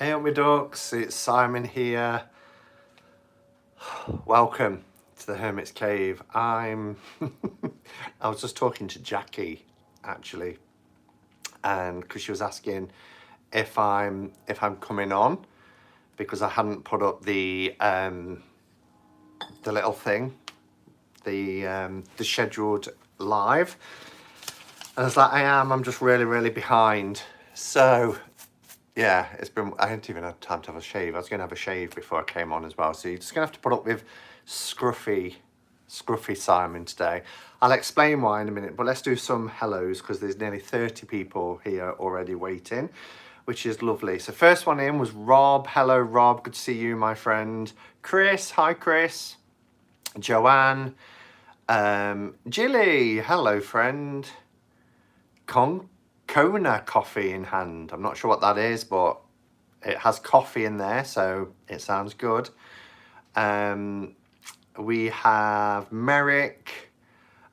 Hey up my ducks, it's Simon here. Welcome to the Hermit's Cave. I was just talking to Jackie actually, and because she was asking if I'm coming on because I hadn't put up the little thing, the scheduled live. And I was like, I'm just really behind. So yeah, I hadn't even had time to have a shave. I was going to have a shave before I came on as well. So you're just going to have to put up with scruffy Simon today. I'll explain why in a minute, but let's do some hellos because there's nearly 30 people here already waiting, which is lovely. So first one in was Rob. Hello, Rob. Good to see you, my friend. Chris. Hi, Chris. Joanne. Jilly. Hello, friend. Kona coffee in hand. I'm not sure what that is, but it has coffee in there, so it sounds good. We have Merrick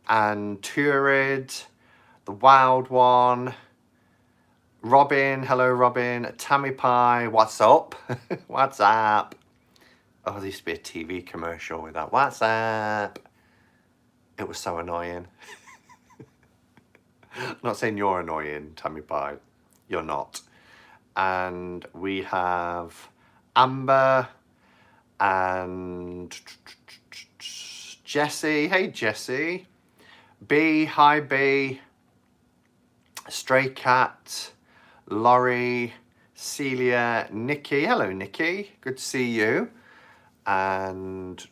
and Turid, the Wild One, Robin. Hello, Robin. Tammy Pie. What's up? What's up? Oh, there used to be a TV commercial with that. What's up? It was so annoying. I'm not saying you're annoying, Tammy Pie. You're not. And we have Amber and Jessie. Hey, Jessie. B. Hi, B. Stray Cat. Laurie. Celia. Nikki. Hello, Nikki. Good to see you. And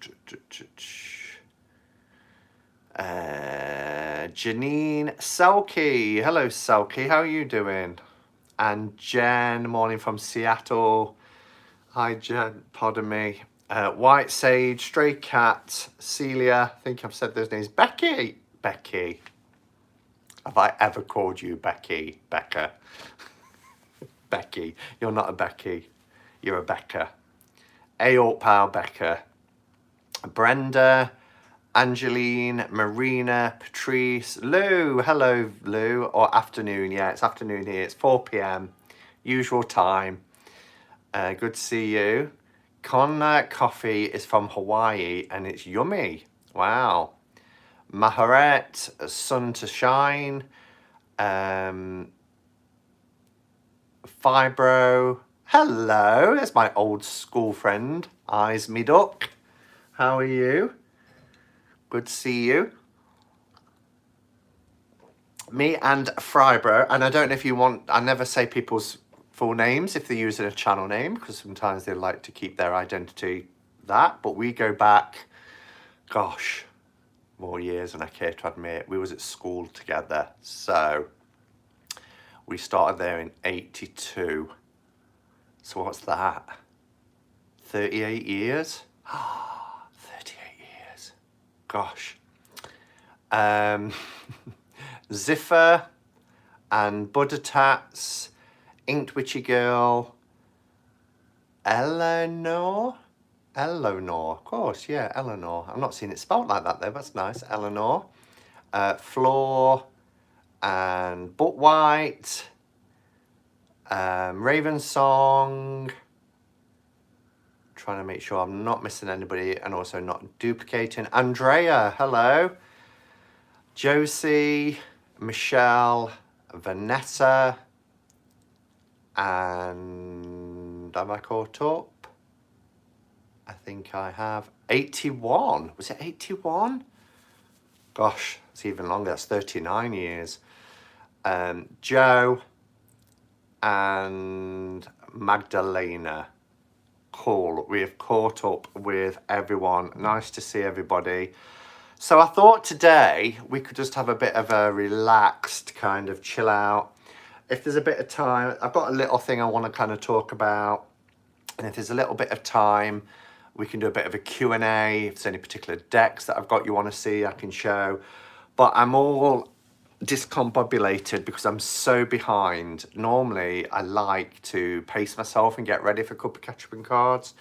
Janine Selkie. Hello, Selkie. How are you doing? And Jen, morning from Seattle. Hi, Jen. Pardon me. White Sage, Stray Cat, Celia. I think I've said those names. Becky. Becky. Have I ever called you Becky? Becca. Becky. You're not a Becky. You're a Becca. Aort Pal Becca. Brenda. Angeline, Marina, Patrice, Lou. Hello, Lou. Or afternoon. Yeah, it's afternoon here. It's 4 p.m. Usual time. Good to see you. Kona coffee is from Hawaii and it's yummy. Wow. Maharet, Sun to Shine. Fibro. Hello. That's my old school friend. Eyes me duck. How are you? Good to see you. Me and Frybro, and I don't know if you want, I never say people's full names if they're using a channel name, because sometimes they like to keep their identity that, but we go back, gosh, more years than I care to admit. We was at school together, so we started there in 82. So what's that? 38 years? 38 years. Gosh. Ziffer and Buddha Tats, Inked Witchy Girl, Eleanor, of course, yeah, Eleanor. I'm not seeing it spelled like that though, that's nice, Eleanor. Floor and Butt White, Raven Song, trying to make sure I'm not missing anybody and also not duplicating. Andrea, hello. Josie, Michelle, Vanessa, and have I caught up? I think I have. 81. Was it 81? Gosh, it's even longer. That's 39 years. Joe and Magdalena. Cool. We have caught up with everyone. Nice to see everybody. So I thought today we could just have a bit of a relaxed kind of chill out. If there's a bit of time, I've got a little thing I want to kind of talk about. And if there's a little bit of time, we can do a bit of a Q&A. If there's any particular decks that I've got you want to see, I can show. But I'm all discombobulated because I'm so behind. Normally, I like to pace myself and get ready for Cuppa catch-up cards.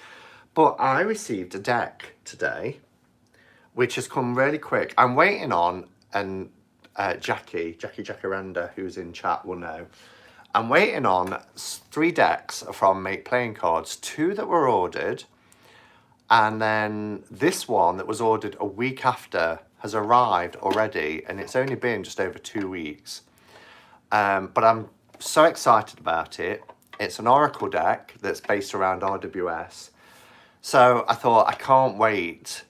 But I received a deck today, which has come really quick. I'm waiting on, and Jackie Jacaranda, who's in chat, will know. I'm waiting on 3 decks from Make Playing Cards, 2 that were ordered, and then this one that was ordered a week after has arrived already, and it's only been just over 2 weeks. But I'm so excited about it. It's an Oracle deck that's based around RWS. So I thought, I can't wait.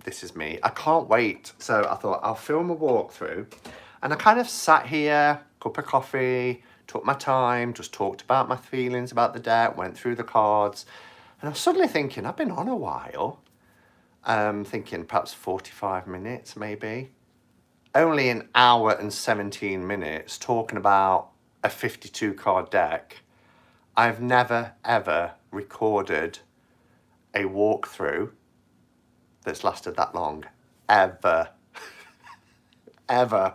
This is me. I can't wait. So I thought I'll film a walkthrough. And I kind of sat here, cup of coffee, took my time, just talked about my feelings about the deck, went through the cards. And I was suddenly thinking, I've been on a while. Thinking perhaps 45 minutes maybe. Only an hour and 17 minutes talking about a 52 card deck. I've never ever recorded a walkthrough that's lasted that long, ever. Ever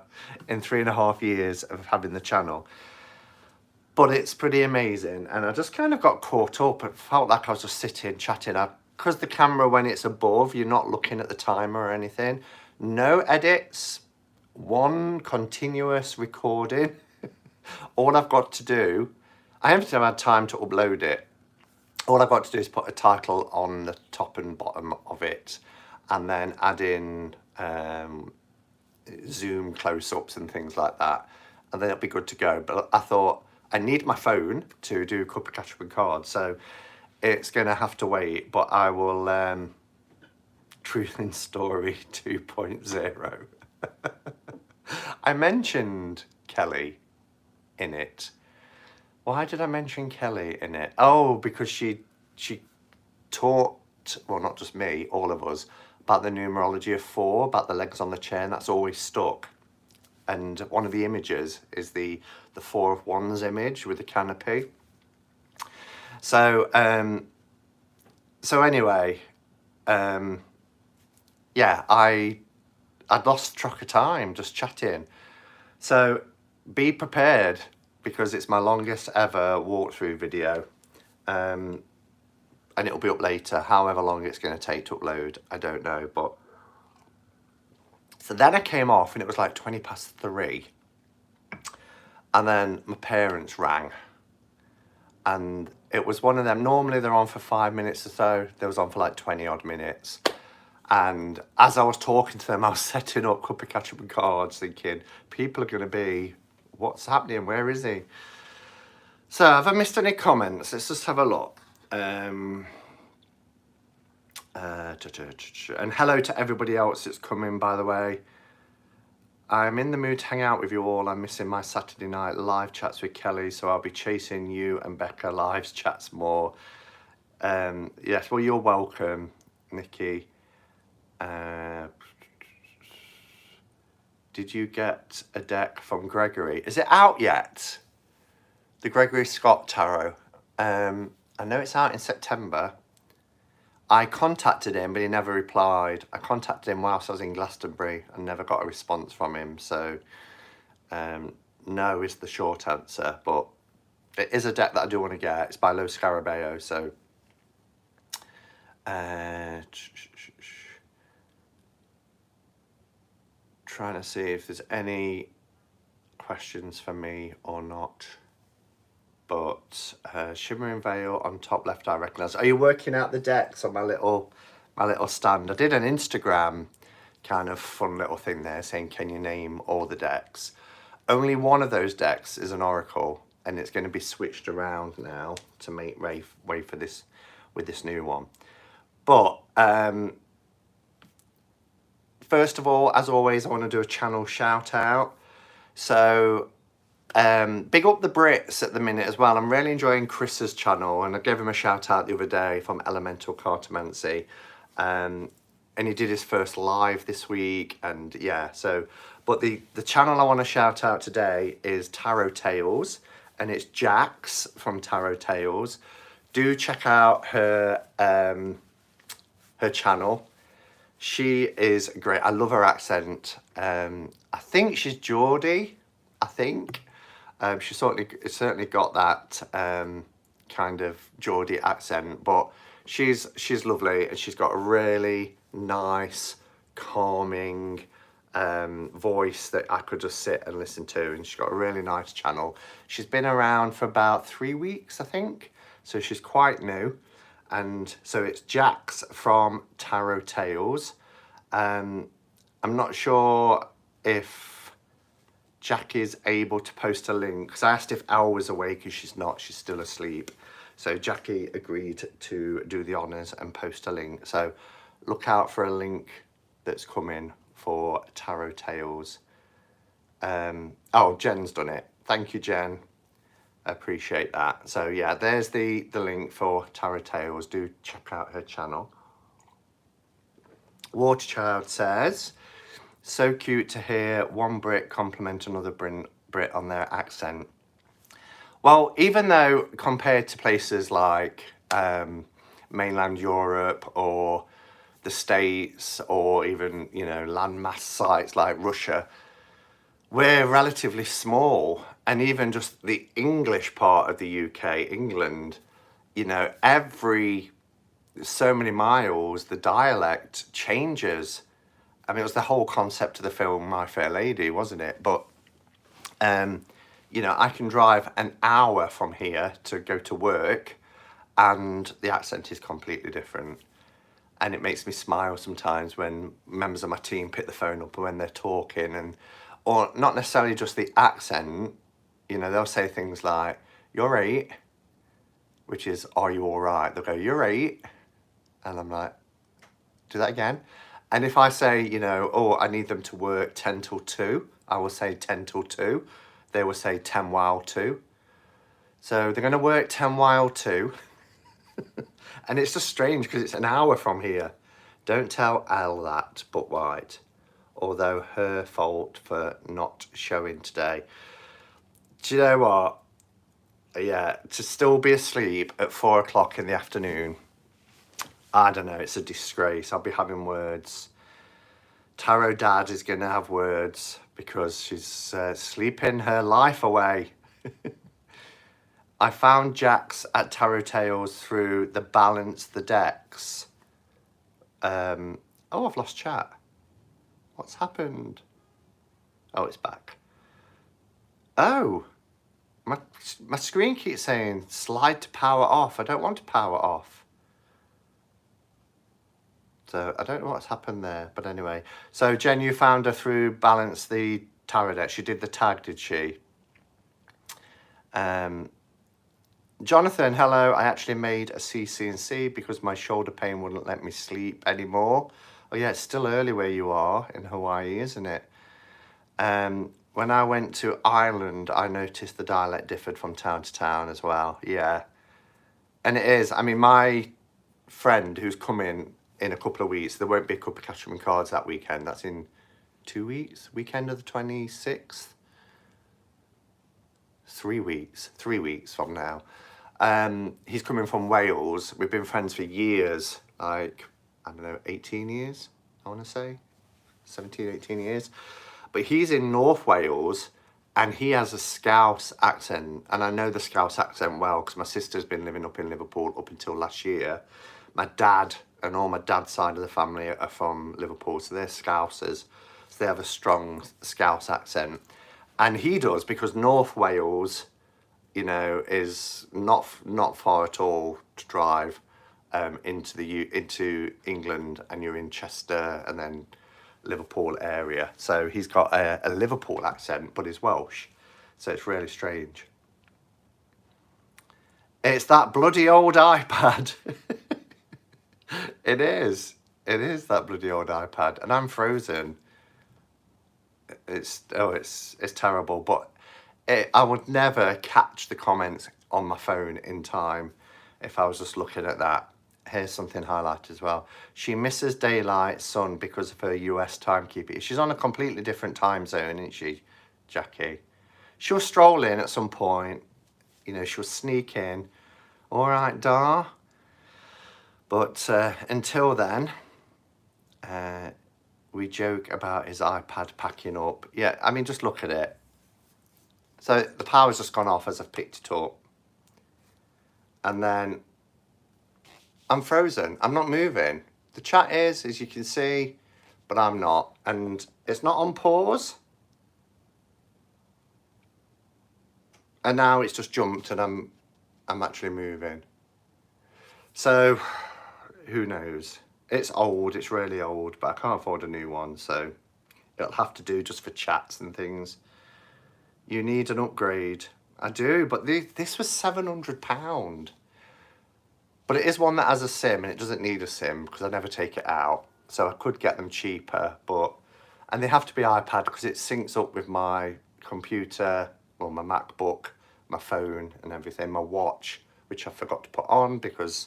in 3.5 years of having the channel. But it's pretty amazing, and I just kind of got caught up. It felt like I was just sitting, chatting. Because the camera, when it's above, you're not looking at the timer or anything. No edits, one continuous recording. All I've got to do, I haven't had time to upload it. All I've got to do is put a title on the top and bottom of it, and then add in zoom close-ups and things like that, and then it'll be good to go. But I thought I need my phone to do Cuppa catch-up and cards, so it's going to have to wait. But I will Truth in Story 2.0. I mentioned Kelly in it. Why did I mention Kelly in it? Oh, because she taught, well, not just me, all of us, about the numerology of 4, about the legs on the chair, and that's always stuck. And one of the images is the 4 of Wands image with the canopy. So anyway, yeah, I'd lost track of time just chatting. So be prepared, because it's my longest ever walkthrough video. And it'll be up later. However long it's going to take to upload, I don't know. But so then I came off and it was like 3:20. And then my parents rang. And it was one of them. Normally they're on for 5 minutes or so. They was on for like 20 odd minutes. And as I was talking to them, I was setting up Cuppa catch-up and cards, thinking, people are going to be, what's happening? Where is he? So have I missed any comments? Let's just have a look. And hello to everybody else that's coming, by the way. I'm in the mood to hang out with you all. I'm missing my Saturday night live chats with Kelly, so I'll be chasing you and Becca live chats more. Yes, well, you're welcome, Nikki. Did you get a deck from Gregory? Is it out yet? The Gregory Scott Tarot. I know it's out in September. I contacted him, but he never replied. I contacted him whilst I was in Glastonbury and never got a response from him. So, no is the short answer. But it is a deck that I do want to get. It's by Lo Scarabeo. So, trying to see if there's any questions for me or not. But Shimmering Veil on top left, I recognise. Are you working out the decks on my little stand? I did an Instagram kind of fun little thing there saying, can you name all the decks? Only one of those decks is an Oracle, and it's going to be switched around now to make way for this with this new one. But first of all, as always, I want to do a channel shout out. So big up the Brits at the minute as well. I'm really enjoying Chris's channel, and I gave him a shout out the other day from Elemental Cartomancy, and he did his first live this week. And yeah, so but the channel I want to shout out today is Tarot Tales, and it's Jax from Tarot Tales. Do check out her her channel. She is great. I love her accent. I think she's Geordie. I think. She's certainly got that kind of Geordie accent, but she's lovely, and she's got a really nice, calming voice that I could just sit and listen to, and she's got a really nice channel. She's been around for about 3 weeks, I think, so she's quite new. And so it's Jax from Tarot Tales. I'm not sure if Jackie's able to post a link, because I asked if Elle was awake and she's not, she's still asleep. So Jackie agreed to do the honours and post a link. So look out for a link that's coming for Tarot Tales. Oh, Jen's done it. Thank you, Jen. I appreciate that. So yeah, there's the link for Tarot Tales. Do check out her channel. Waterchild says, so cute to hear one Brit compliment another Brit on their accent. Well, even though compared to places like mainland Europe or the States, or even, you know, landmass sites like Russia, we're relatively small. And even just the English part of the UK, England, you know, every so many miles, the dialect changes. I mean, it was the whole concept of the film My Fair Lady, wasn't it? But, you know, I can drive an hour from here to go to work and the accent is completely different. And it makes me smile sometimes when members of my team pick the phone up when they're talking, and or not necessarily just the accent, you know, they'll say things like, "You're right," which is, "Are you all right?" They'll go, "You're right." And I'm like, do that again. And if I say, you know, oh, I need them to work 10 till 2, I will say 10 till 2. They will say 10 while 2. So they're going to work 10 while 2. And it's just strange because it's an hour from here. Don't tell Elle that, but White. Although her fault for not showing today. Do you know what? Yeah, to still be asleep at 4 o'clock in the afternoon, I don't know, it's a disgrace. I'll be having words. Tarot Dad is going to have words because she's sleeping her life away. I found Jax at Tarot Tales through the Balance the Decks. Oh, I've lost chat. What's happened? Oh, it's back. Oh, my screen keeps saying slide to power off. I don't want to power off. So I don't know what's happened there. But anyway, so Jen, you found her through Balance the Tarot Deck. She did the tag, did she? Jonathan, hello. I actually made a CC&C because my shoulder pain wouldn't let me sleep anymore. Oh yeah, it's still early where you are in Hawaii, isn't it? When I went to Ireland, I noticed the dialect differed from town to town as well. Yeah. And it is. I mean, my friend who's coming in a couple of weeks, there won't be a Cuppa Catchman Cards that weekend. That's in 2 weeks. Weekend of the 26th. 3 weeks. 3 weeks from now. He's coming from Wales. We've been friends for years, like, I don't know, 18 years, I want to say, 17, 18 years. But he's in North Wales and he has a Scouse accent. And I know the Scouse accent well because my sister's been living up in Liverpool up until last year. My dad and all my dad's side of the family are from Liverpool, so they're Scousers. So they have a strong Scouse accent. And he does, because North Wales, you know, is not far at all to drive into England, and you're in Chester and then Liverpool area. So he's got a Liverpool accent, but he's Welsh. So it's really strange. It's that bloody old iPad. It is. It is that bloody old iPad, and I'm frozen. It's terrible, but I would never catch the comments on my phone in time if I was just looking at that. Here's something highlighted as well. She misses daylight sun because of her US timekeeping. She's on a completely different time zone, isn't she, Jackie? She'll stroll in at some point. You know, she'll sneak in. All right, Dar. But until then, we joke about his iPad packing up. Yeah, I mean, just look at it. So the power's just gone off as I've picked it up. And then I'm frozen. I'm not moving. The chat is, as you can see, but I'm not. And it's not on pause. And now it's just jumped and I'm actually moving. So who knows? It's old, it's really old, but I can't afford a new one, so it'll have to do just for chats and things. You need an upgrade. I do, but this was £700. But it is one that has a SIM and it doesn't need a SIM because I never take it out. So I could get them cheaper, and they have to be iPad because it syncs up with my computer, well, my MacBook, my phone and everything, my watch, which I forgot to put on because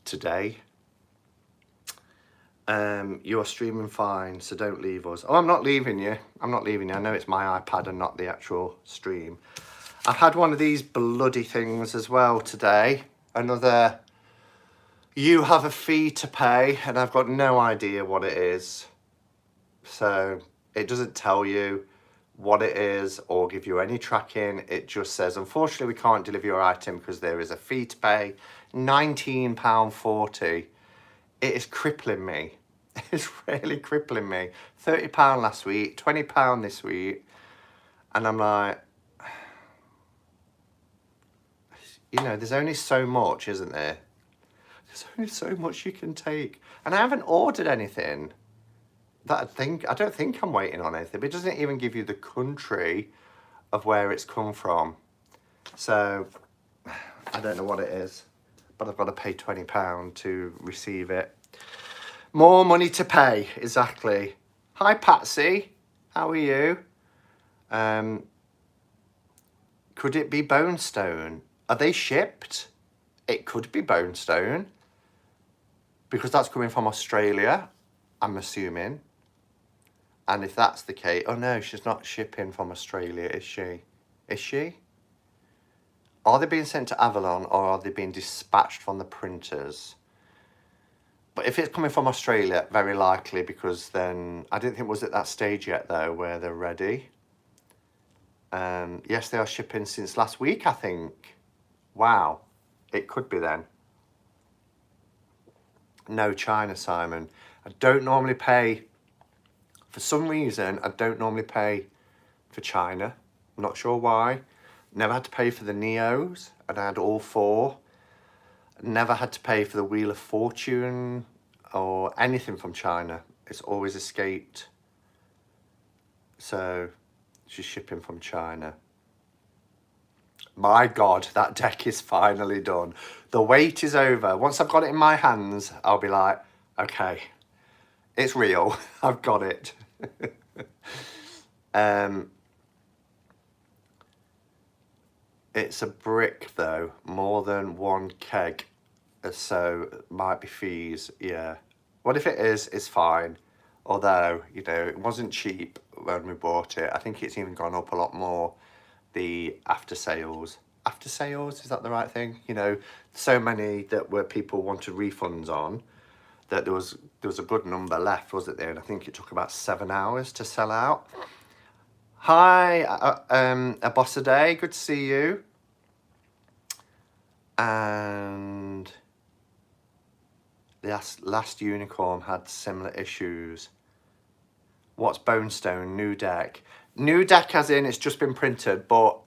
today. You are streaming fine, so don't leave us. Oh, I'm not leaving you. I'm not leaving you. I know it's my iPad and not the actual stream. I've had one of these bloody things as well today. Another, you have a fee to pay, and I've got no idea what it is. So it doesn't tell you what it is or give you any tracking. It just says, unfortunately, we can't deliver your item because there is a fee to pay. £19.40. It is crippling me. It's really crippling me. £30 last week, £20 this week. And I'm like, you know, there's only so much, isn't there? There's only so much you can take. And I haven't ordered anything that I don't think I'm waiting on anything, but it doesn't even give you the country of where it's come from. So I don't know what it is, but I've got to pay £20 to receive it. More money to pay, exactly. Hi Patsy, how are you? Could it be Bone Stone? Are they shipped? It could be Bone Stone because that's coming from Australia, I'm assuming. And if that's the case, oh no, she's not shipping from Australia, is she? Is she? Are they being sent to Avalon or are they being dispatched from the printers? But if it's coming from Australia, very likely, because then, I don't think it was at that stage yet though, where they're ready. Yes, they are shipping since last week, I think. Wow, it could be then. No China, Simon. I don't normally pay, for some reason, I don't normally pay for China. I'm not sure why. Never had to pay for the Neos, and I had all four. Never had to pay for the Wheel of Fortune or anything from China. It's always escaped. So she's shipping from China. My God, that deck is finally done. The wait is over. Once I've got it in my hands, I'll be like, okay, it's real. I've got it. It's a brick though, more than one keg. So it might be fees, yeah. What if it is, it's fine. Although, you know, it wasn't cheap when we bought it. I think it's even gone up a lot more, the after sales. After sales, is that the right thing? You know, so many that were people wanted refunds on, that there was a good number left, wasn't there? And I think it took about 7 hours to sell out. Hi, Abossade, good to see you. And the last unicorn had similar issues. What's Bone Stone? New deck. New deck as in it's just been printed, but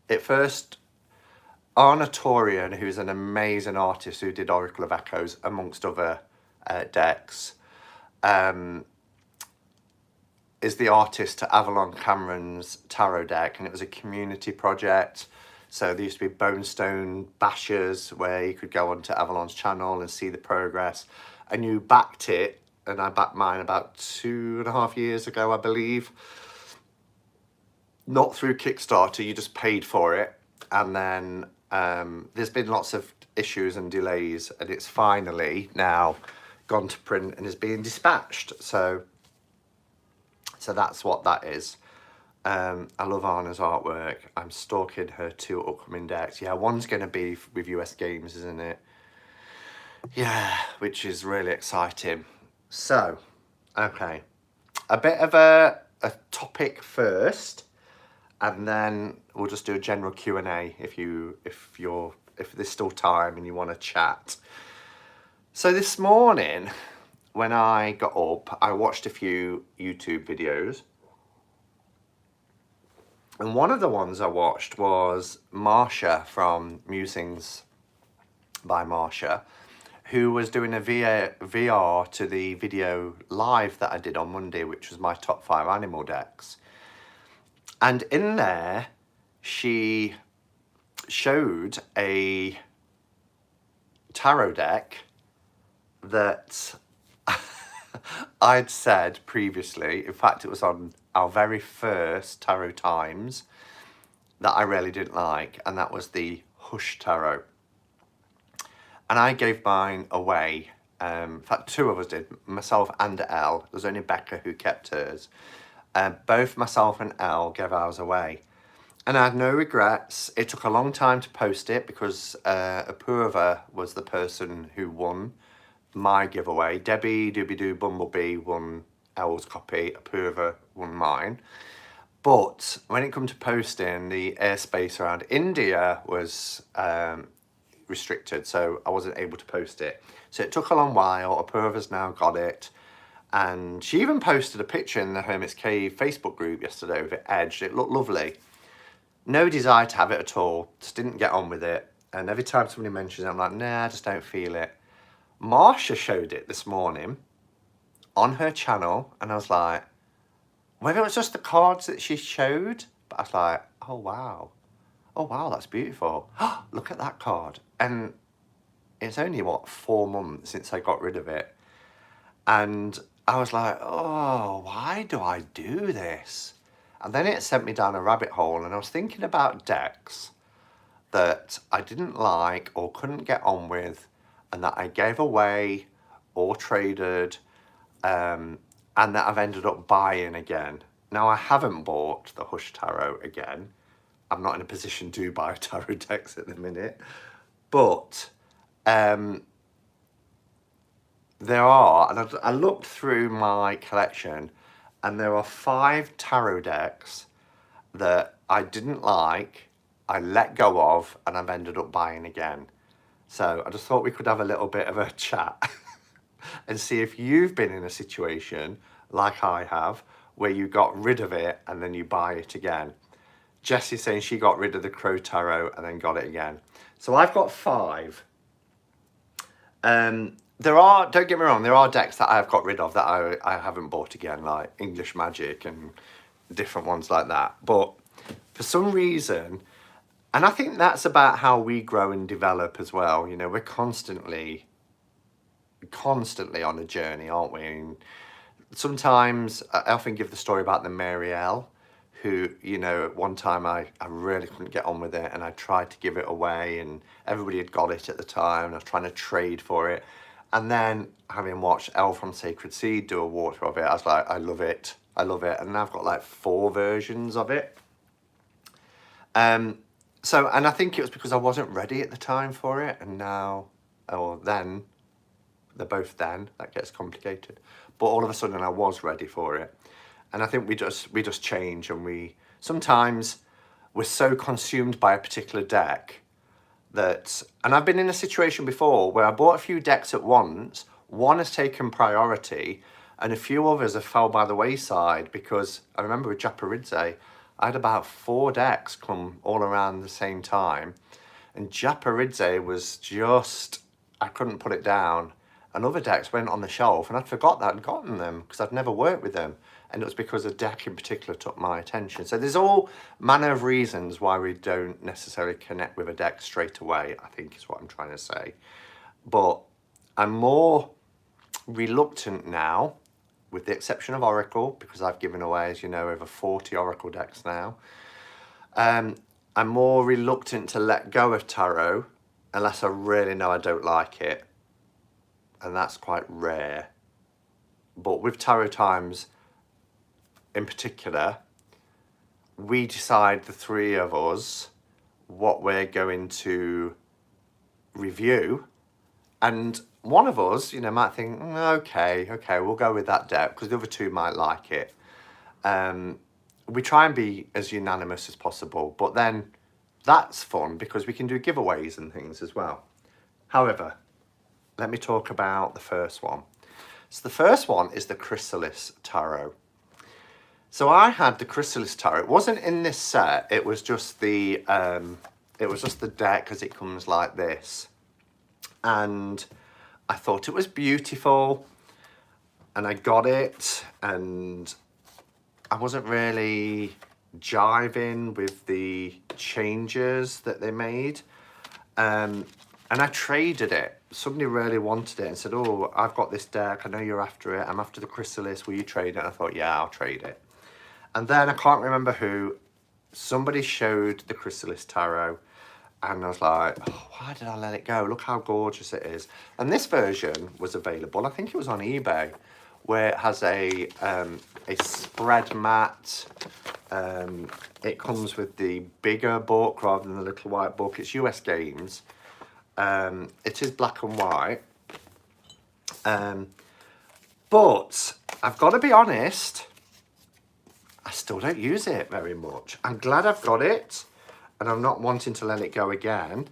at first, Arnatorian, who's an amazing artist who did Oracle of Echoes, amongst other decks, is the artist to Avalon Cameron's tarot deck, and it was a community project. So there used to be Bone Stone bashers where you could go onto Avalon's channel and see the progress, and you backed it, and I backed mine about 2.5 years ago, I believe. Not through Kickstarter, you just paid for it, and then there's been lots of issues and delays, and it's finally now gone to print and is being dispatched. So that's what that is. I love Anna's artwork. I'm stalking her 2 upcoming decks. Yeah, one's going to be with US Games, isn't it? Yeah, which is really exciting. So, okay. A bit of a topic first, and then we'll just do a general Q&A if there's still time and you want to chat. So this morning, when I got up, I watched a few YouTube videos. And one of the ones I watched was Marsha from Musings by Marsha, who was doing a VR to the video live that I did on Monday, which was my top 5 animal decks. And in there, she showed a tarot deck that I'd said previously, in fact it was on our very first Tarot Times, that I really didn't like, and that was the Hush Tarot. And I gave mine away. In fact, 2 of us did, myself and Elle. There was only Becca who kept hers. Both myself and Elle gave ours away. And I had no regrets. It took a long time to post it because Apurva was the person who won my giveaway. Debbie Doobie-Doo Bumblebee won Elle's copy, Apurva won mine. But when it come to posting, the airspace around India was restricted, so I wasn't able to post it. So it took a long while. Apurva's now got it. And she even posted a picture in the Hermit's Cave Facebook group yesterday with it edged. It looked lovely. No desire to have it at all. Just didn't get on with it. And every time somebody mentions it, I'm like, nah, I just don't feel it. Marsha showed it this morning on her channel, and I was like, whether it was just the cards that she showed, but I was like, oh wow, that's beautiful. Look at that card. And it's only, what, 4 months since I got rid of it. And I was like, oh, why do I do this? And then it sent me down a rabbit hole, and I was thinking about decks that I didn't like or couldn't get on with, and that I gave away or traded, and that I've ended up buying again. Now, I haven't bought the Hush Tarot again. I'm not in a position to buy tarot decks at the minute. But there are, and I looked through my collection, and there are 5 tarot decks that I didn't like, I let go of, and I've ended up buying again. So I just thought we could have a little bit of a chat and see if you've been in a situation like I have, where you got rid of it and then you buy it again. Jessie's saying she got rid of the Crow Tarot and then got it again. So I've got 5. There are, don't get me wrong, there are decks that I've got rid of that I haven't bought again, like English Magic and different ones like that. But for some reason, and I think that's about how we grow and develop as well. You know, we're constantly on a journey, aren't we? And sometimes I often give the story about the Mary L, who, you know, at one time I really couldn't get on with it, and I tried to give it away, and everybody had got it at the time, and I was trying to trade for it. And then, having watched Elle from Sacred Seed do a walkthrough of it, I was like, I love it, and now I've got like 4 versions of it. So, and I think it was because I wasn't ready at the time for it, and now, or then, they're both then, that gets complicated. But all of a sudden I was ready for it. And I think we just change, and sometimes we're so consumed by a particular deck that, and I've been in a situation before where I bought a few decks at once, one has taken priority, and a few others have fell by the wayside, because I remember with Japaridze, I had about 4 decks come all around the same time, and Japaridze was just, I couldn't put it down. And other decks went on the shelf, and I'd forgot that I'd gotten them because I'd never worked with them. And it was because a deck in particular took my attention. So there's all manner of reasons why we don't necessarily connect with a deck straight away, I think is what I'm trying to say. But I'm more reluctant now, with the exception of Oracle, because I've given away, as you know, over 40 Oracle decks now. I'm more reluctant to let go of tarot unless I really know I don't like it. And that's quite rare. But with Tarot Times in particular, we decide, the 3 of us, what we're going to review. And one of us, you know, might think, okay, we'll go with that deck, because the other 2 might like it. We try and be as unanimous as possible, but then that's fun because we can do giveaways and things as well. However, let me talk about the first one. So the first one is the Chrysalis Tarot. So I had the Chrysalis Tarot. It wasn't in this set. It was just the deck as it comes like this. And I thought it was beautiful. And I got it. And I wasn't really jiving with the changes that they made. And I traded it. Somebody really wanted it and said, oh, I've got this deck. I know you're after it. I'm after the Chrysalis. Will you trade it? And I thought, yeah, I'll trade it. And then I can't remember who, somebody showed the Chrysalis Tarot and I was like, oh, why did I let it go? Look how gorgeous it is. And this version was available, I think it was on eBay, where it has a spread mat. It comes with the bigger book rather than the little white book. It's US Games. It is black and white. But I've got to be honest, I still don't use it very much. I'm glad I've got it and I'm not wanting to let it go again.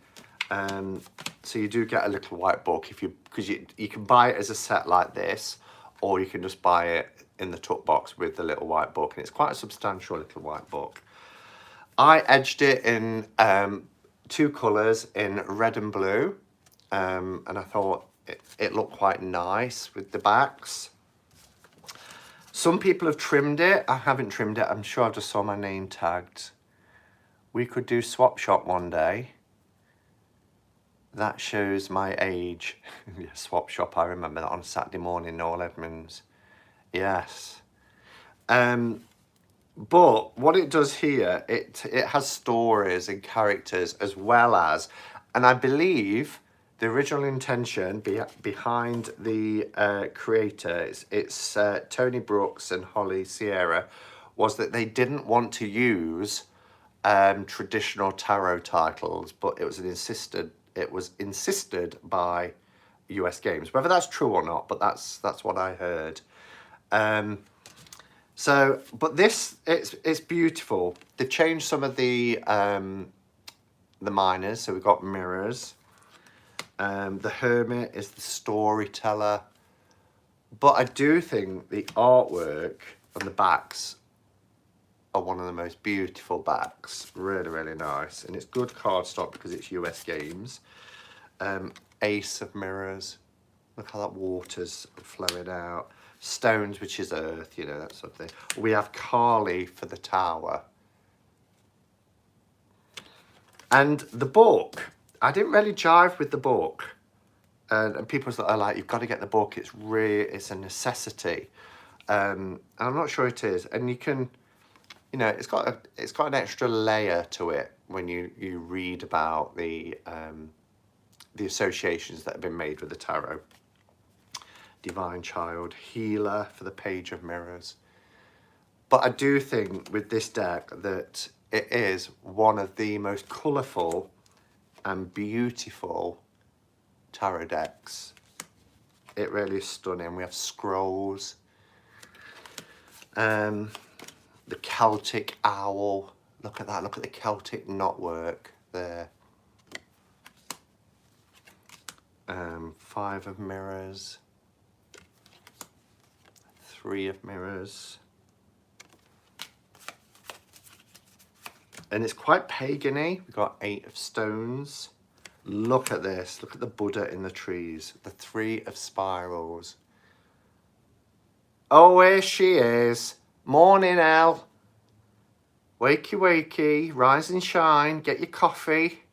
So you do get a little white book because you can buy it as a set like this, or you can just buy it in the tuck box with the little white book, and it's quite a substantial little white book. I edged it in 2 colours, in red and blue, and I thought it looked quite nice with the backs. Some people have trimmed it. I haven't trimmed it. I'm sure I just saw my name tagged. We could do swap shop one day. That shows my age. Yeah, swap shop, I remember that on a Saturday morning, Noel Edmonds. Yes. But what it does here, it has stories and characters as well as, and I believe the original intention behind the creator, it's Tony Brooks and Holly Sierra, was that they didn't want to use traditional tarot titles, but it was insisted by US Games. Whether that's true or not, but that's what I heard. But this, it's beautiful. They've changed some of the minors, so we've got mirrors. The Hermit is the storyteller. But I do think the artwork on the backs are one of the most beautiful backs. Really, really nice. And it's good cardstock because it's US Games. Ace of mirrors. Look how that water's flowing out. Stones, which is earth, you know, that sort of thing. We have Carly for the tower. And the book, I didn't really jive with the book. And people are like, you've got to get the book. It's a necessity. And I'm not sure it is. And you can, you know, it's got an extra layer to it when you read about the associations that have been made with the tarot. Divine Child, Healer for the Page of Mirrors. But I do think with this deck that it is one of the most colourful and beautiful tarot decks. It really is stunning. We have scrolls. The Celtic owl. Look at that. Look at the Celtic knotwork there. 5 of mirrors. 3 of mirrors. And it's quite pagan-y. We've got 8 of stones. Look at this. Look at the Buddha in the trees. The 3 of spirals. Oh, here she is. Morning, Elle. Wakey, wakey. Rise and shine. Get your coffee.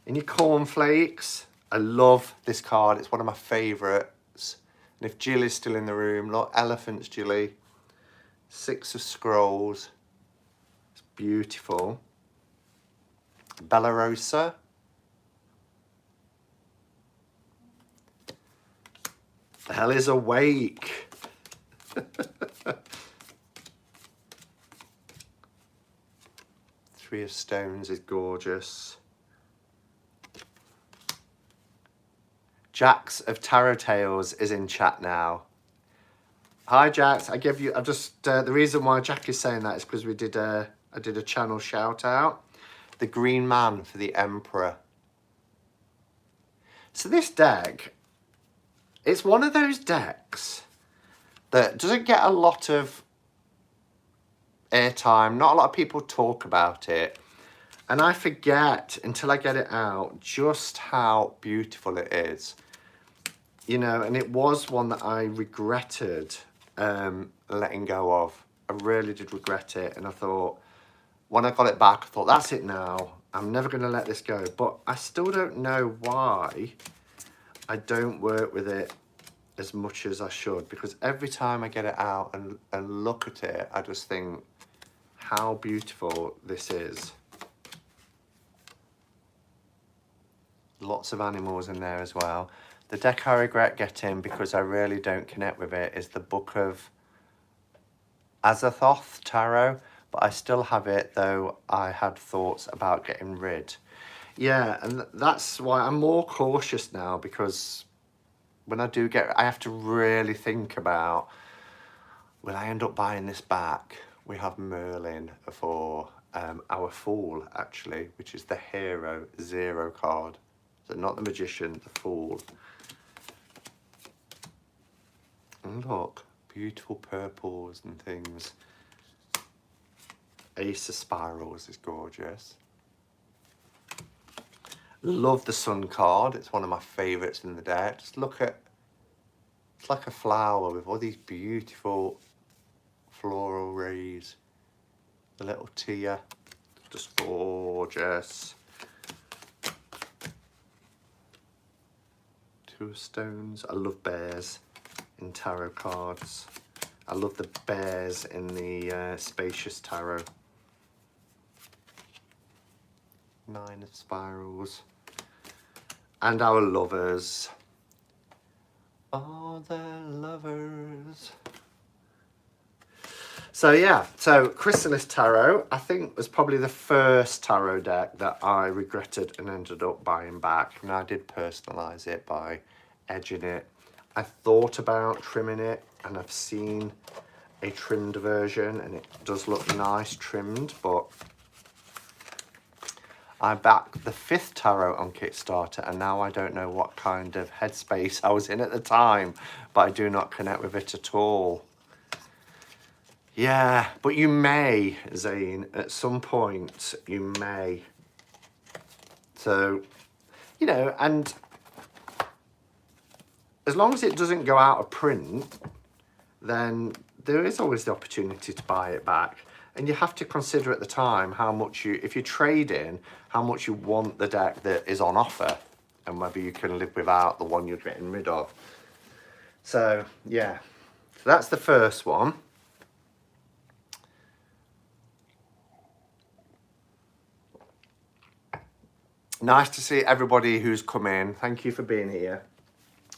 And your cornflakes. I love this card. It's one of my favourites. And if Jill is still in the room, look, elephants, Jilly. 6 of scrolls. It's beautiful. Bella Rosa. The hell is awake? 3 of stones is gorgeous. Jax of Tarot Tales is in chat now. Hi Jax, the reason why Jack is saying that is because I did a channel shout out. The Green Man for the Emperor. So this deck It's one of those decks that doesn't get a lot of airtime. Not a lot of people talk about it. And I forget, until I get it out, just how beautiful it is. You know, and it was one that I regretted letting go of. I really did regret it. And I thought, when I got it back, I thought, that's it now. I'm never going to let this go. But I still don't know why I don't work with it as much as I should. Because every time I get it out and look at it, I just think how beautiful this is. Lots of animals in there as well. The deck I regret getting because I really don't connect with it is the Book of Thoth Tarot, but I still have it, though I had thoughts about getting rid. Yeah, and that's why I'm more cautious now, because when I do get, I have to really think about, will I end up buying this back? We have Merlin for our Fool, actually, which is the Hero 0 card. So not the Magician, the Fool. And look, beautiful purples and things. Ace of Spirals is gorgeous. Love the Sun card. It's one of my favourites in the deck. Just look at, it's like a flower with all these beautiful floral rays. The little tear, just gorgeous. Two of Stones. I love bears in tarot cards. I love the bears in the Spacious Tarot. 9 of Spirals. And our Lovers. All the Lovers. So yeah, so Chrysalis Tarot, I think, was probably the first tarot deck that I regretted and ended up buying back. And I did personalise it by edging it. I thought about trimming it, and I've seen a trimmed version, and it does look nice trimmed, but I backed the 5th tarot on Kickstarter, and now I don't know what kind of headspace I was in at the time, but I do not connect with it at all. Yeah, but you may, Zane, at some point, you may. So, you know, and as long as it doesn't go out of print, then there is always the opportunity to buy it back. And you have to consider at the time how much you, if you trade in, how much you want the deck that is on offer, and whether you can live without the one you're getting rid of. So, yeah, so that's the first one. Nice to see everybody who's come in. Thank you for being here.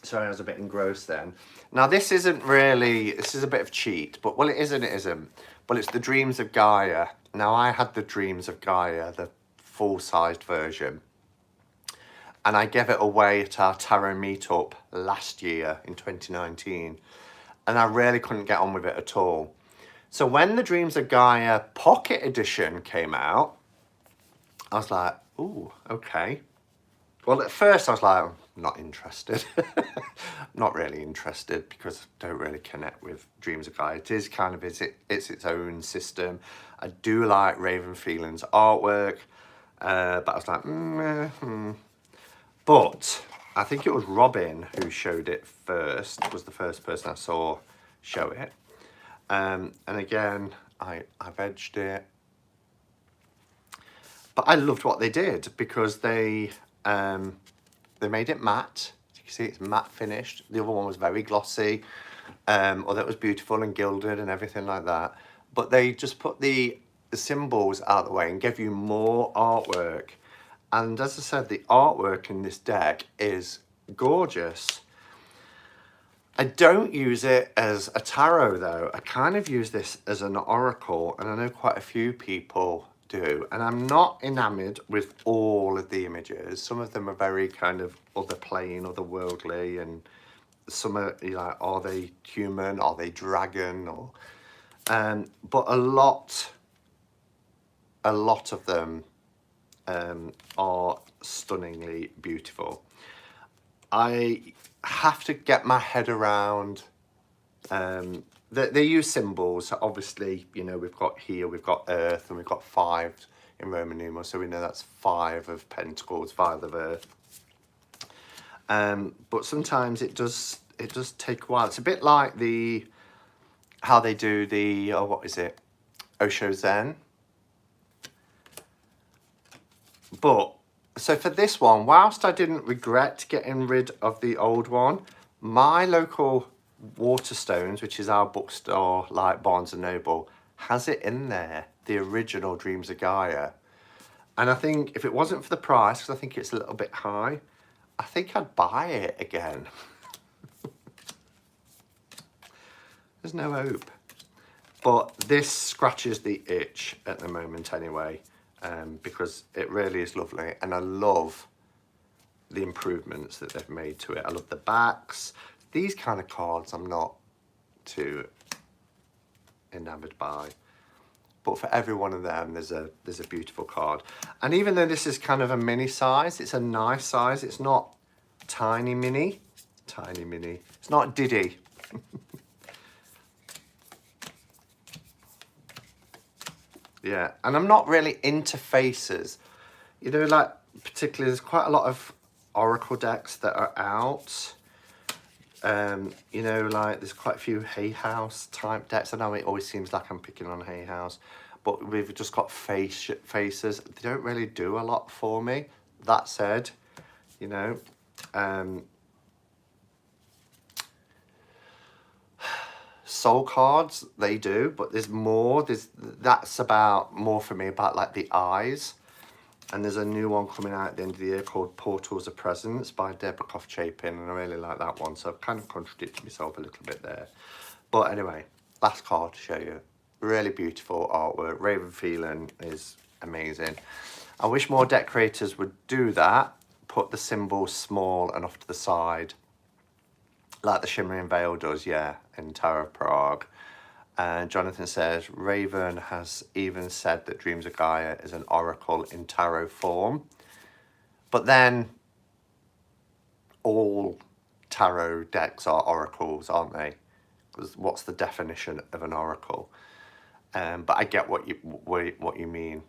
Sorry, I was a bit engrossed then. Now, this isn't really, this is a bit of cheat, but, well, it is and it isn't. But it's the Dreams of Gaia. Now, I had the Dreams of Gaia, the full-sized version. And I gave it away at our tarot meetup last year in 2019. And I really couldn't get on with it at all. So when the Dreams of Gaia Pocket Edition came out, I was like, ooh, okay. Well, at first I was like, I'm not interested. Not really interested, because I don't really connect with Dreams of Gaia. It is kind of, it's its own system. I do like Raven Feelings artwork, but I was like, But I think it was Robin who showed it first, was the first person I saw show it. And again, I've edged it. But I loved what they did, because they made it matte. As you can see, it's matte finished. The other one was very glossy, although it was beautiful and gilded and everything like that. But they just put the symbols out of the way and gave you more artwork. And as I said, the artwork in this deck is gorgeous. I don't use it as a tarot, though. I kind of use this as an oracle, and I know quite a few people do. And I'm not enamoured with all of the images. Some of them are very kind of other plane, otherworldly, and some are, you know, like, are they human? Are they dragon? Or but a lot of them are stunningly beautiful. I have to get my head around. They use symbols, so obviously, you know, we've got Earth, and we've got 5 in Roman numerals, so we know that's 5 of Pentacles, 5 of Earth. But sometimes it does take a while. It's a bit like how they do the, what is it, Osho Zen. But so for this one, whilst I didn't regret getting rid of the old one, my local Waterstones, which is our bookstore like Barnes and Noble, has it in there, the original Dreams of Gaia. And I think if it wasn't for the price, because I think it's a little bit high, I think I'd buy it again. There's no hope. But this scratches the itch at the moment anyway, because it really is lovely. And I love the improvements that they've made to it. I love the backs. These kind of cards I'm not too enamored by. But for every one of them, there's a beautiful card. And even though this is kind of a mini size, it's a nice size. It's not tiny mini. Tiny mini. It's not Diddy. Yeah, and I'm not really into faces. You know, like, particularly, there's quite a lot of Oracle decks that are out. You know, like, there's quite a few Hay House type decks. I know it always seems like I'm picking on Hay House, but we've just got faces. They don't really do a lot for me. That said, you know, soul cards, they do, but there's more. That's about more for me about like the eyes. And there's a new one coming out at the end of the year called Portals of Presence by Deborah Chapin, and I really like that one. So I've kind of contradicted myself a little bit there. But anyway, last card to show you. Really beautiful artwork. Raven Phelan is amazing. I wish more deck creators would do that. Put the symbols small and off to the side, like the Shimmering Veil does, yeah, in Tarot of Prague. And Jonathan says, Raven has even said that Dreams of Gaia is an oracle in tarot form. But then all tarot decks are oracles, aren't they? Because what's the definition of an oracle? But I get what you mean.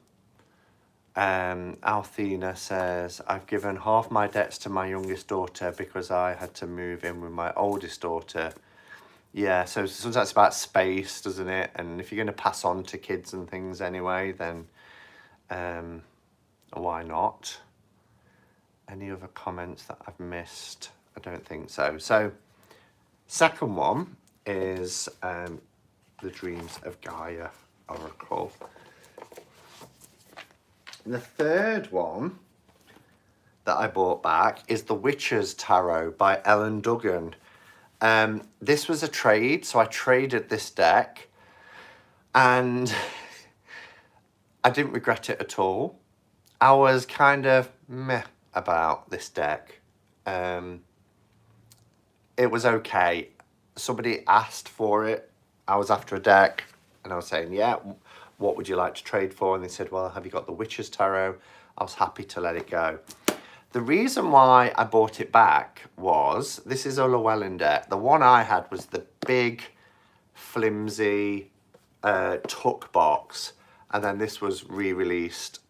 Althena says, I've given half my debts to my youngest daughter because I had to move in with my oldest daughter. Yeah, so sometimes it's about space, doesn't it? And if you're going to pass on to kids and things anyway, then why not? Any other comments that I've missed? I don't think so. So, second one is the Dreams of Gaia Oracle. And the third one that I bought back is the Witcher's Tarot by Ellen Duggan. This was a trade, so I traded this deck, and I didn't regret it at all. I was kind of meh about this deck. It was okay. Somebody asked for it. I was after a deck, and I was saying, yeah, what would you like to trade for? And they said, well, have you got the Witcher's Tarot? I was happy to let it go. The reason why I bought it back was, this is a Llewellyn deck. The one I had was the big, flimsy tuck box. And then this was re-released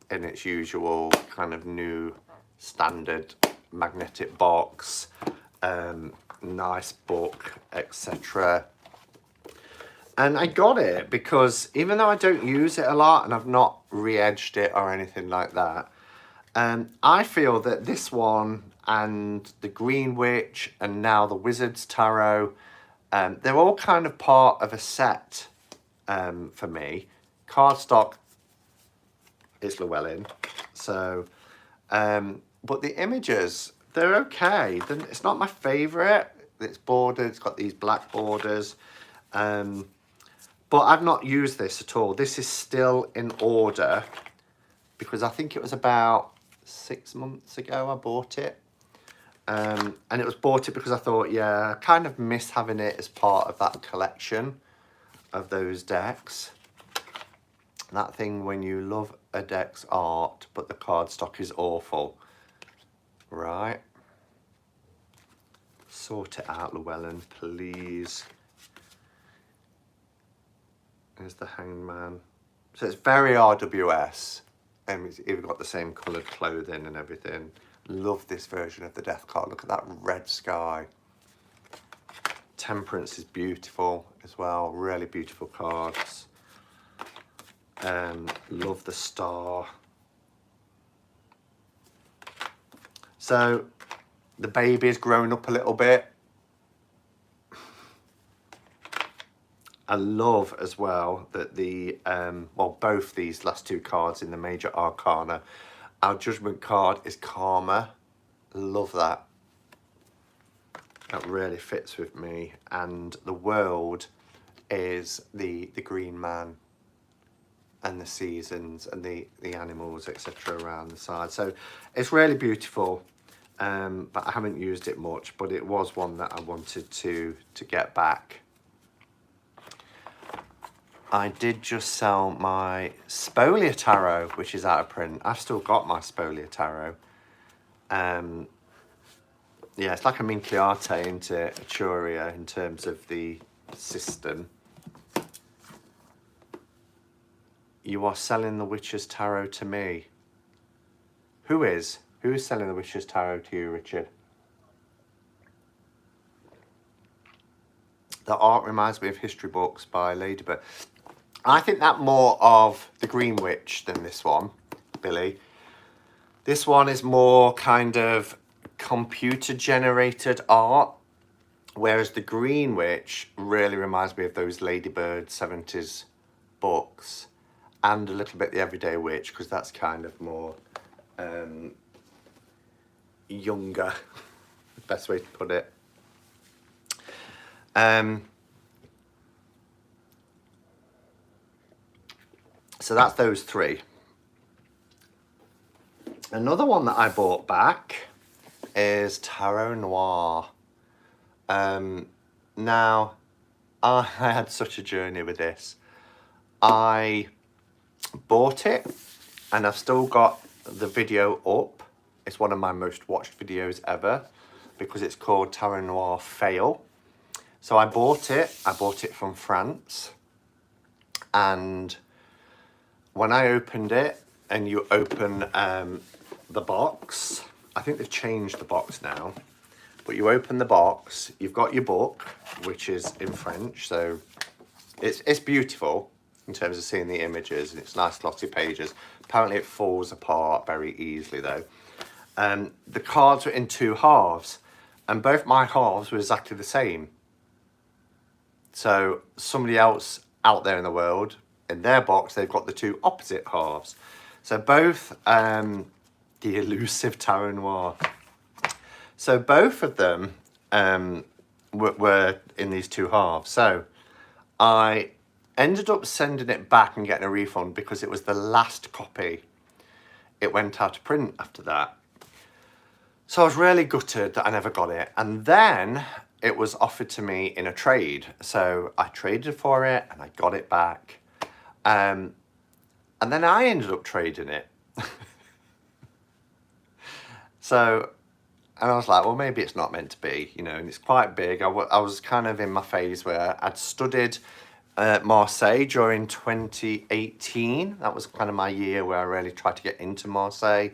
in its usual kind of new standard magnetic box. Nice book, etc. And I got it because even though I don't use it a lot and I've not re-edged it or anything like that, I feel that this one and the Green Witch and now the Wizard's Tarot, they're all kind of part of a set for me. Cardstock is Llewellyn, so, but the images, they're okay. It's not my favourite. It's bordered, it's got these black borders, but I've not used this at all. This is still in order because I think it was about 6 months ago I bought it. And it was bought it because I thought, yeah, I kind of miss having it as part of that collection of those decks. That thing when you love a deck's art, but the cardstock is awful. Right. Sort it out, Llewellyn, please. There's the Hangman. So it's very RWS. And it's even got the same coloured clothing and everything. Love this version of the Death card. Look at that red sky. Temperance is beautiful as well. Really beautiful cards. Love the Star. So the baby's grown up a little bit. I love as well that the, well, both these last two cards in the Major Arcana, our Judgment card is Karma. Love that. That really fits with me. And the World is the Green Man and the seasons and the animals, etc. around the side. So it's really beautiful, but I haven't used it much, but it was one that I wanted to get back. I did just sell my Spolia Tarot, which is out of print. I've still got my Spolia Tarot. Yeah, it's like a Minchiate into Churia in terms of the system. You are selling the Witcher's Tarot to me. Who is? Who is selling the Witcher's Tarot to you, Richard? The art reminds me of history books by Ladybird. I think that more of the Green Witch than this one, Billy. This one is more kind of computer generated art, whereas the Green Witch really reminds me of those Ladybird 70s books, and a little bit the Everyday Witch, because that's kind of more younger, best way to put it. So that's those three. Another one that I bought back is Tarot Noir. Now, I had such a journey with this. I bought it and I've still got the video up. It's one of my most watched videos ever because it's called Tarot Noir Fail. So I bought it from France, and when I opened it, and you open the box, I think they've changed the box now, but you open the box, you've got your book, which is in French, so it's beautiful in terms of seeing the images, and it's nice glossy pages. Apparently it falls apart very easily though. The cards were in two halves, and both my halves were exactly the same. So somebody else out there in the world, in their box, they've got the two opposite halves. So both, the elusive Tarot Noir. So both of them were in these two halves. So I ended up sending it back and getting a refund because it was the last copy. It went out of print after that. So I was really gutted that I never got it. And then it was offered to me in a trade. So I traded for it and I got it back. And then I ended up trading it. So, and I was like, well, maybe it's not meant to be, you know, and it's quite big. I was kind of in my phase where I'd studied Marseille during 2018. That was kind of my year where I really tried to get into Marseille,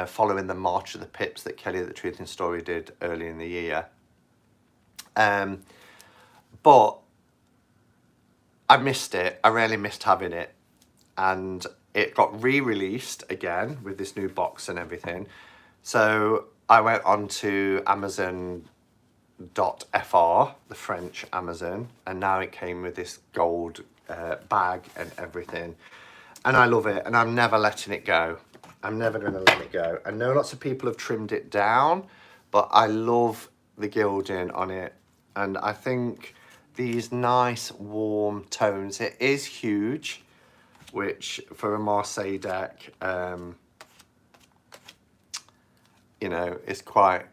following the March of the Pips that Kelly at the Truth in Story did early in the year. But I missed it. I really missed having it. And it got re-released again with this new box and everything. So I went on to Amazon.fr, the French Amazon, and now it came with this gold bag and everything. And I love it, and I'm never letting it go. I'm never going to let it go. I know lots of people have trimmed it down, but I love the gilding on it. And I think these nice warm tones, it is huge, which for a Marseille deck, you know, it's quite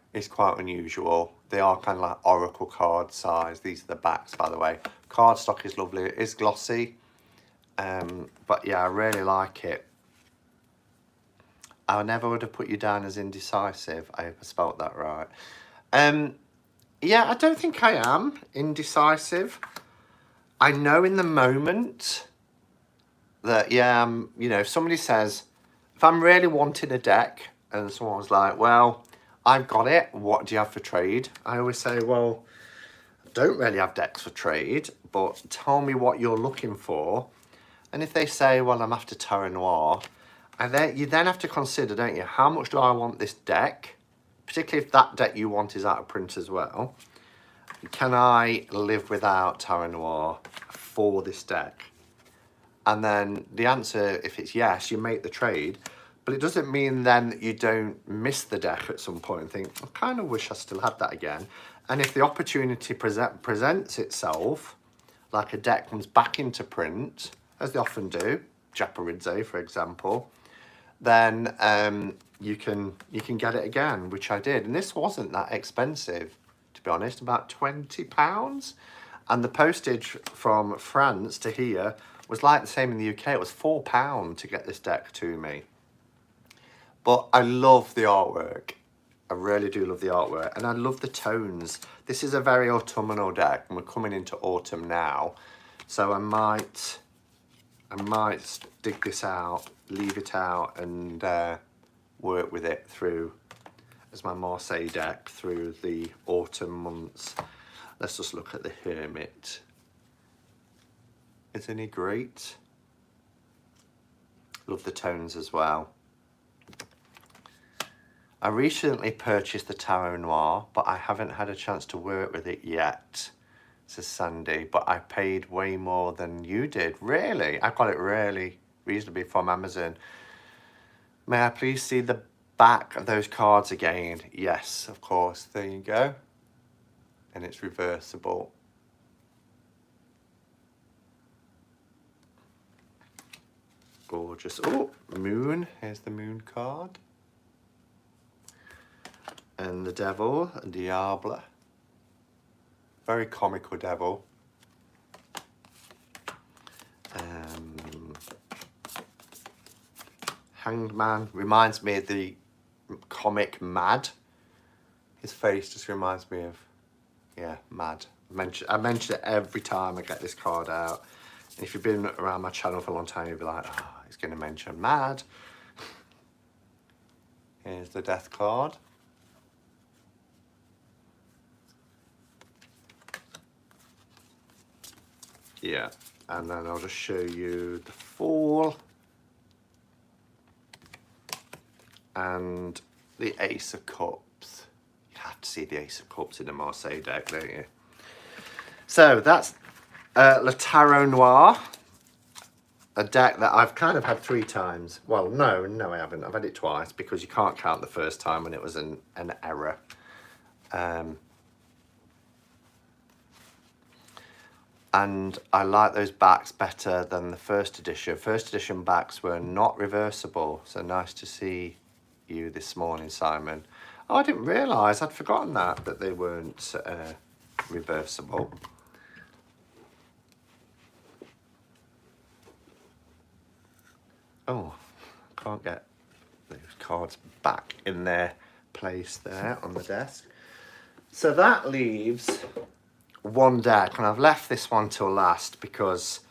unusual. They are kind of like oracle card size. These are the backs, by the way. Cardstock is lovely. It is glossy, but yeah, I really like it. I never would have put you down as indecisive. I hope I spelt that right. Yeah, I don't think I am indecisive. I know in the moment that, yeah, you know, if somebody says, if I'm really wanting a deck and someone's like, well, I've got it, what do you have for trade? I always say, well, I don't really have decks for trade, but tell me what you're looking for. And if they say, well, I'm after Tarot Noir, you then have to consider, don't you, how much do I want this deck? Particularly if that deck you want is out of print as well. Can I live without Tarot Noir for this deck? And then the answer, if it's yes, you make the trade. But it doesn't mean then that you don't miss the deck at some point and think, I kind of wish I still had that again. And if the opportunity presents itself, like a deck comes back into print, as they often do, Japaridze, for example, then you can get it again, which I did. And this wasn't that expensive, to be honest, about £20. And the postage from France to here was like the same in the UK. It was £4 to get this deck to me. But I love the artwork. I really do love the artwork. And I love the tones. This is a very autumnal deck, and we're coming into autumn now. So I might dig this out, leave it out, and work with it through, as my Marseille deck, through the autumn months. Let's just look at the Hermit. Isn't he great? Love the tones as well. I recently purchased the Tarot Noir, but I haven't had a chance to work with it yet, says Sandy, but I paid way more than you did. Really? I got it really reasonably from Amazon. May I please see the back of those cards again? Yes, of course. There you go. And it's reversible. Gorgeous. Oh, moon. Here's the moon card. And the devil, Diable. Very comical devil. Hanged Man reminds me of the comic Mad. His face just reminds me of, yeah, Mad. I mention it every time I get this card out. And if you've been around my channel for a long time, you'll be like, oh, he's going to mention Mad. Here's the Death card. Yeah, and then I'll just show you the Fool and the Ace of Cups. You have to see the Ace of Cups in the Marseille deck, don't you? So that's Le Tarot Noir, a deck that I've kind of had 3 times. Well, no, I haven't. I've had it twice because you can't count the first time when it was an error. And I like those backs better than the first edition. First edition backs were not reversible. So nice to see you this morning, Simon. Oh, I didn't realise. I'd forgotten that they weren't reversible. Oh, can't get those cards back in their place there on the desk. So that leaves one deck, and I've left this one till last because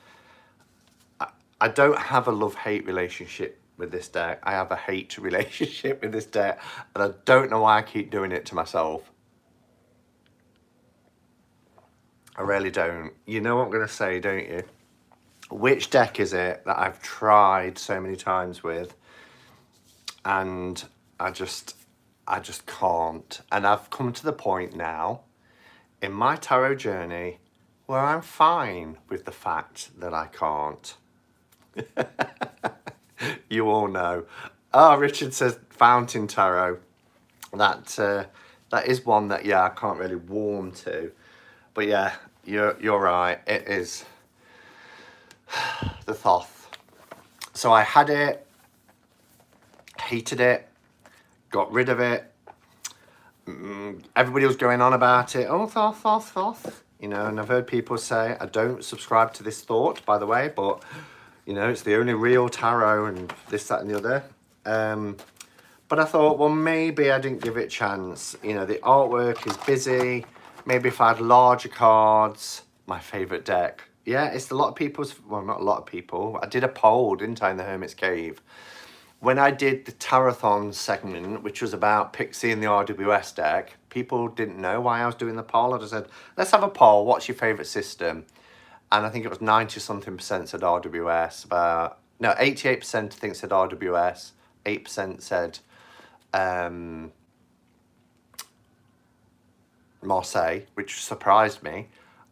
I don't have a love-hate relationship with this deck. I have a hate relationship with this deck, and I don't know why I keep doing it to myself. I really don't. You know what I'm going to say, don't you? Which deck is it that I've tried so many times with, and I just can't. And I've come to the point now in my tarot journey where I'm fine with the fact that I can't. You all know. Oh, Richard says Fountain Tarot. That is one that, yeah, I can't really warm to. But yeah, you're right. It is the Thoth. So I had it, hated it, got rid of it. Everybody was going on about it. Oh, Thoth. You know, and I've heard people say, I don't subscribe to this thought, by the way, but, you know, it's the only real tarot and this, that, and the other. But I thought, well, maybe I didn't give it a chance. You know, the artwork is busy. maybe if I had larger cards, my favourite deck. Yeah, it's a lot of people's, well, not a lot of people. I did a poll, didn't I, in the Hermit's Cave. When I did the Tarathon segment, which was about Pixie and the RWS deck, people didn't know why I was doing the poll. I just said, let's have a poll. What's your favourite system? And I think it was 90-something% said RWS. About, no, 88% think said RWS. 8% said Marseille, which surprised me.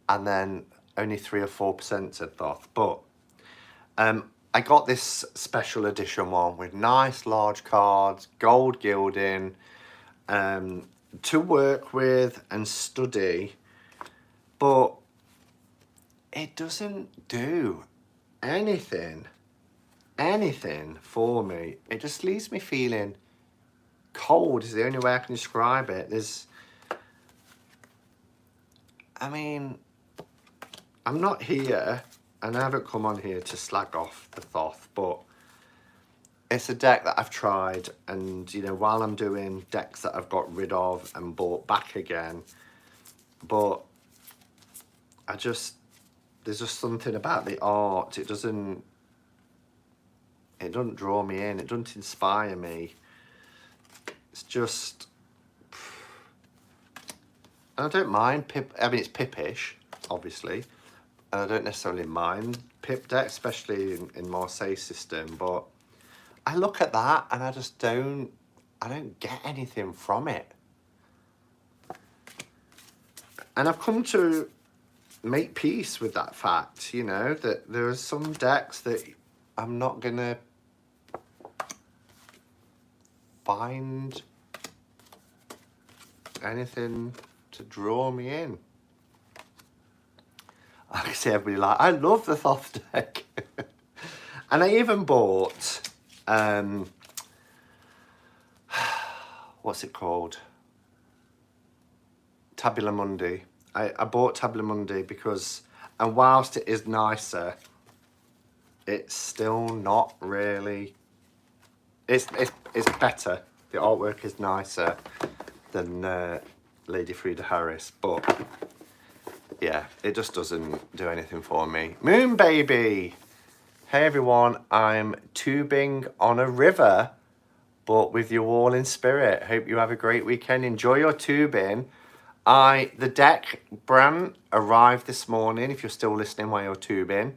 And then only 3 or 4% said Thoth. But I got this special edition one with nice large cards, gold gilding, to work with and study, but it doesn't do anything for me. It just leaves me feeling cold is the only way I can describe it. I mean, I'm not here, and I haven't come on here to slag off the Thoth, but it's a deck that I've tried, and you know, while I'm doing decks that I've got rid of and bought back again, but there's just something about the art. It doesn't draw me in. It doesn't inspire me. It's just, and I don't mind Pip. I mean, it's Pippish, obviously, and I don't necessarily mind Pip decks, especially in Marseille's system, but I look at that and I just don't get anything from it. And I've come to make peace with that fact, you know, that there are some decks that I'm not gonna find anything to draw me in. I can see everybody like, I love the Thoth deck. And I even bought, what's it called? Tabula Mundi. I bought Tabula Mundi because, and whilst it is nicer, it's still not really, it's better. The artwork is nicer than Lady Frida Harris, but yeah, it just doesn't do anything for me. Moon Baby! Hey everyone, I'm tubing on a river, but with you all in spirit. Hope you have a great weekend. Enjoy your tubing. The deck brand arrived this morning, if you're still listening while you're tubing,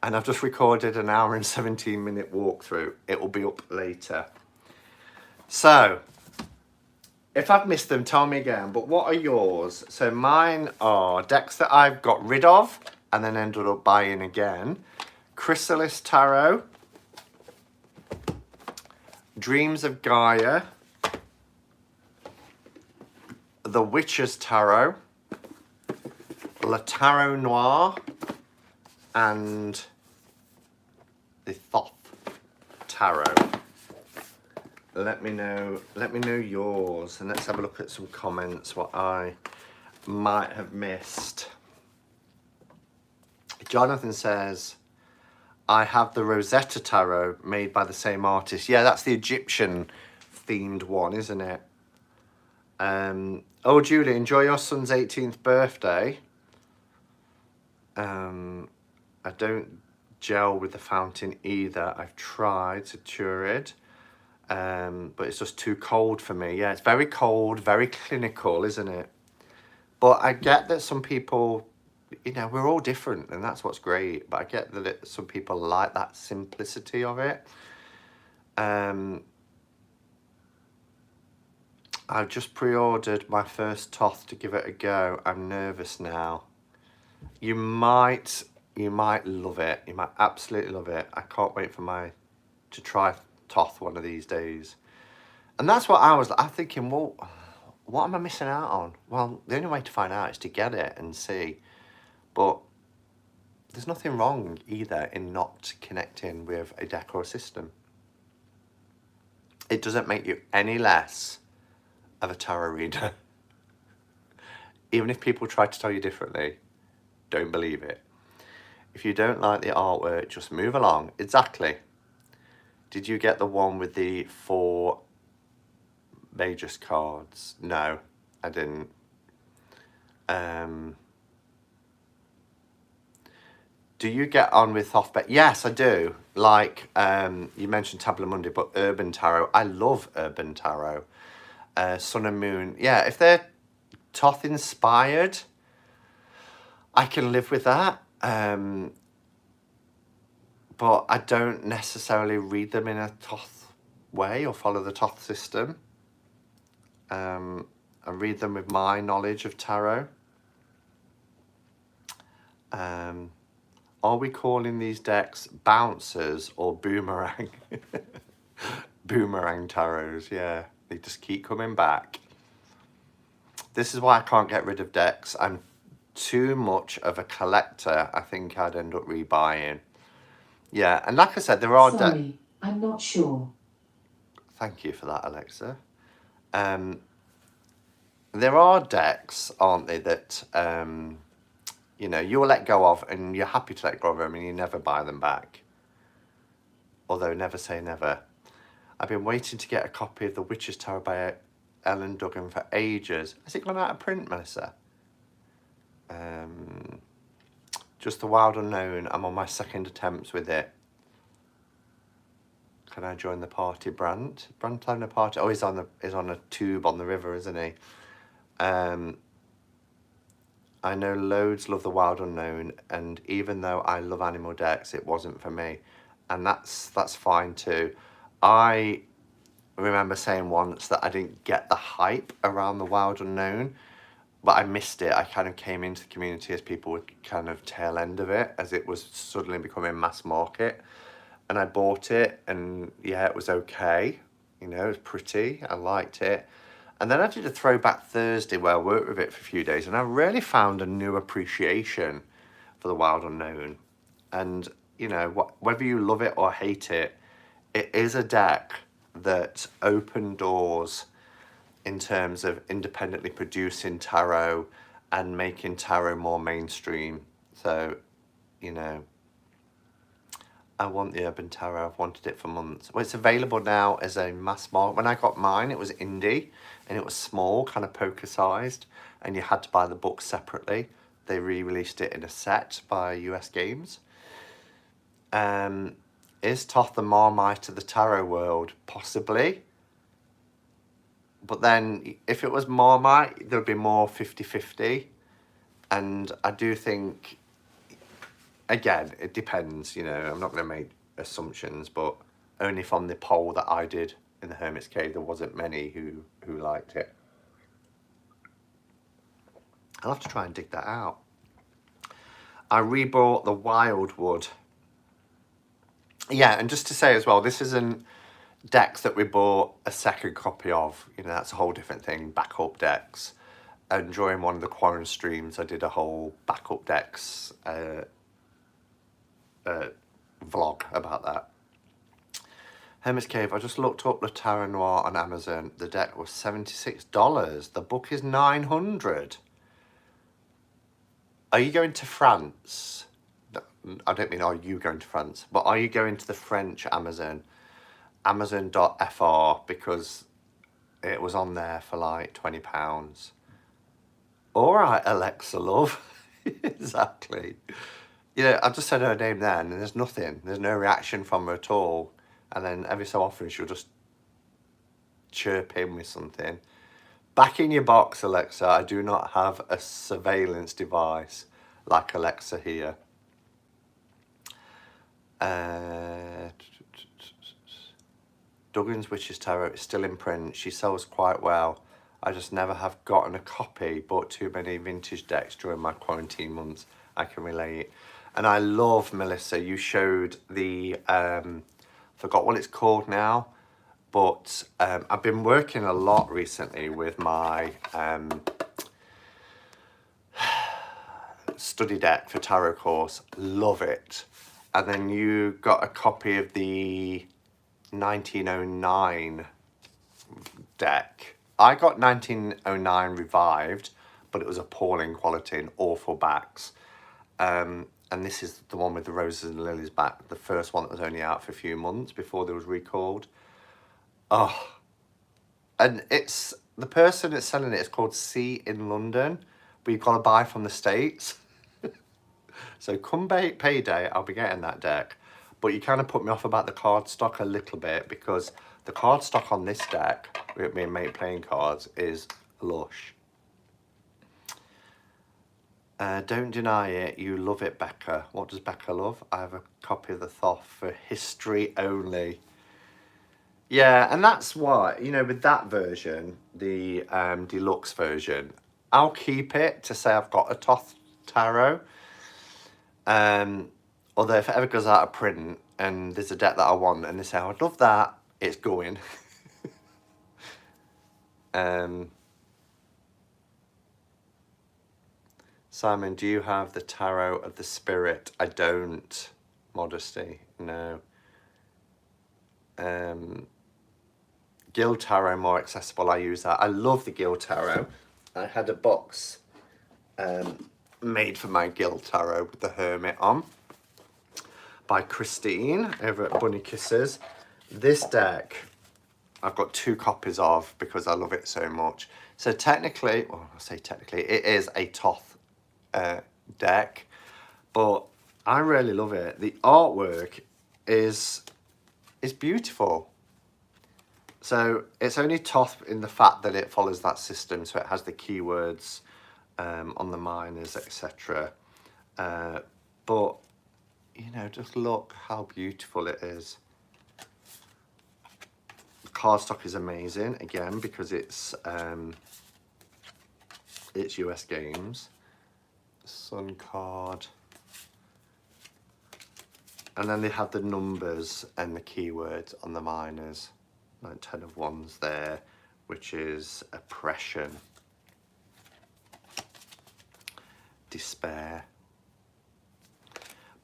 and I've just recorded an hour and 17-minute walkthrough. It will be up later. So, if I've missed them, tell me again, but what are yours? So mine are decks that I've got rid of and then ended up buying again. Chrysalis Tarot, Dreams of Gaia, The Witcher's Tarot, Le Tarot Noir, and the Thoth Tarot. Let me know yours, and let's have a look at some comments, what I might have missed. Jonathan says, I have the Rosetta Tarot made by the same artist. Yeah, that's the Egyptian themed one, isn't it? Oh, Julie, enjoy your son's 18th birthday. I don't gel with the fountain either. I've tried to Turid, but it's just too cold for me. Yeah, it's very cold, very clinical, isn't it? But I get that some people, you know, we're all different, and that's what's great. But I get that some people like that simplicity of it. I've just pre-ordered my first Thoth to give it a go. I'm nervous now. You might love it. You might absolutely love it. I can't wait to try Thoth one of these days. And that's what I'm thinking, well, what am I missing out on? Well, the only way to find out is to get it and see. But there's nothing wrong either in not connecting with a deck or a system. It doesn't make you any less of a tarot reader. Even if people try to tell you differently, don't believe it. If you don't like the artwork, just move along. Exactly. Did you get the one with the 4 Magus cards? No, I didn't. Do you get on with Thoth? Yes, I do. Like, you mentioned Tabula Mundi, but Urban Tarot. I love Urban Tarot. Sun and Moon. Yeah, if they're Thoth inspired, I can live with that. But I don't necessarily read them in a Thoth way or follow the Thoth system. I read them with my knowledge of tarot. Are we calling these decks bouncers or boomerang? Boomerang tarots, yeah. They just keep coming back. This is why I can't get rid of decks. I'm too much of a collector. I think I'd end up rebuying. Yeah, and like I said, there are... Sorry, I'm not sure. Thank you for that, Alexa. There are decks, aren't they, that... you know, you'll let go of, and you're happy to let go of them, and you never buy them back. Although, never say never. I've been waiting to get a copy of The Witch's Tarot by Ellen Duggan for ages. Has it gone out of print, Melissa? Just The Wild Unknown. I'm on my second attempts with it. Can I join the party, Brant? Brant having a party? Oh, he's on a tube on the river, isn't he? I know loads love The Wild Unknown, and even though I love animal decks, it wasn't for me, and that's fine too. I remember saying once that I didn't get the hype around The Wild Unknown, but I missed it. I kind of came into the community as people were kind of tail end of it, as it was suddenly becoming mass market, and I bought it, and yeah, it was okay. You know, it was pretty. I liked it. And then I did a throwback Thursday where I worked with it for a few days, and I really found a new appreciation for The Wild Unknown. And, you know, whether you love it or hate it, it is a deck that opened doors in terms of independently producing tarot and making tarot more mainstream. So, you know, I want the Urban Tarot. I've wanted it for months. Well, it's available now as a mass market. When I got mine, it was indie, and it was small, kind of poker-sized, and you had to buy the book separately. They re-released it in a set by US Games. Is Thoth the Marmite of the tarot world? Possibly. But then, if it was Marmite, there'd be more 50-50. And I do think... Again, it depends, you know, I'm not going to make assumptions, but only from the poll that I did in the Hermit's Cave, there wasn't many who liked it. I'll have to try and dig that out. I rebought the Wildwood. Yeah, and just to say as well, this isn't decks that we bought a second copy of. You know, that's a whole different thing, backup decks. And during one of the Quarren streams, I did a whole backup decks vlog about that. Hermit's Cave, I just looked up the Tarot Noir on Amazon. The deck was $76. The book is $900. Are you going to France? I don't mean are you going to France, but are you going to the French Amazon? Amazon.fr, because it was on there for like £20. All right, Alexa, love. Exactly. Yeah, I just said her name then, and there's nothing. There's no reaction from her at all. And then every so often she'll just chirp in with something. Back in your box, Alexa. I do not have a surveillance device like Alexa here. Duggan's Witch's Tarot is still in print. She sells quite well. I just never have gotten a copy. Bought too many vintage decks during my quarantine months. I can relate. And I love, Melissa, you showed the, forgot what it's called now, but I've been working a lot recently with my study deck for tarot course. Love it. And then you got a copy of the 1909 deck. I got 1909 revived, but it was appalling quality and awful backs. And this is the one with the roses and lilies back, the first one that was only out for a few months before they was recalled. Oh, and it's, the person that's selling it is called C in London, we've got to buy from the States. So come payday, I'll be getting that deck. But you kind of put me off about the card stock a little bit, because the card stock on this deck, with me and mate playing cards, is lush. Don't deny it, you love it, Becca. What does Becca love? I have a copy of the Thoth for history only. Yeah, and that's why, you know, with that version, the deluxe version, I'll keep it to say I've got a Thoth tarot. Although if it ever goes out of print and there's a deck that I want and they say, oh, I'd love that, it's going. Simon, do you have the Tarot of the Spirit? I don't. Modesty, no. Guild Tarot, more accessible, I use that. I love the Guild Tarot. I had a box made for my Guild Tarot with the Hermit on by Christine over at Bunny Kisses. This deck I've got 2 copies of because I love it so much. So technically, well, I say technically, it is a Thoth deck, but I really love it. The artwork is beautiful. So it's only Thoth in the fact that it follows that system, so it has the keywords on the minors, etc. But you know, just look how beautiful it is. The cardstock is amazing again because it's US games. Sun card. And then they have the numbers and the keywords on the minors. Like 10 of wands there, which is oppression, despair.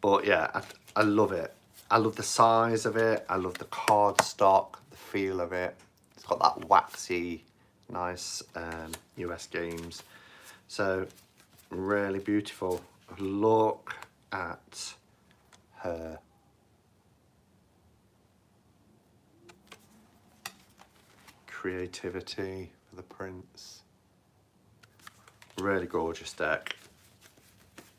But yeah, I love it. I love the size of it. I love the card stock, the feel of it. It's got that waxy, nice US games. So really beautiful. Look at her. Creativity for the prince. Really gorgeous deck.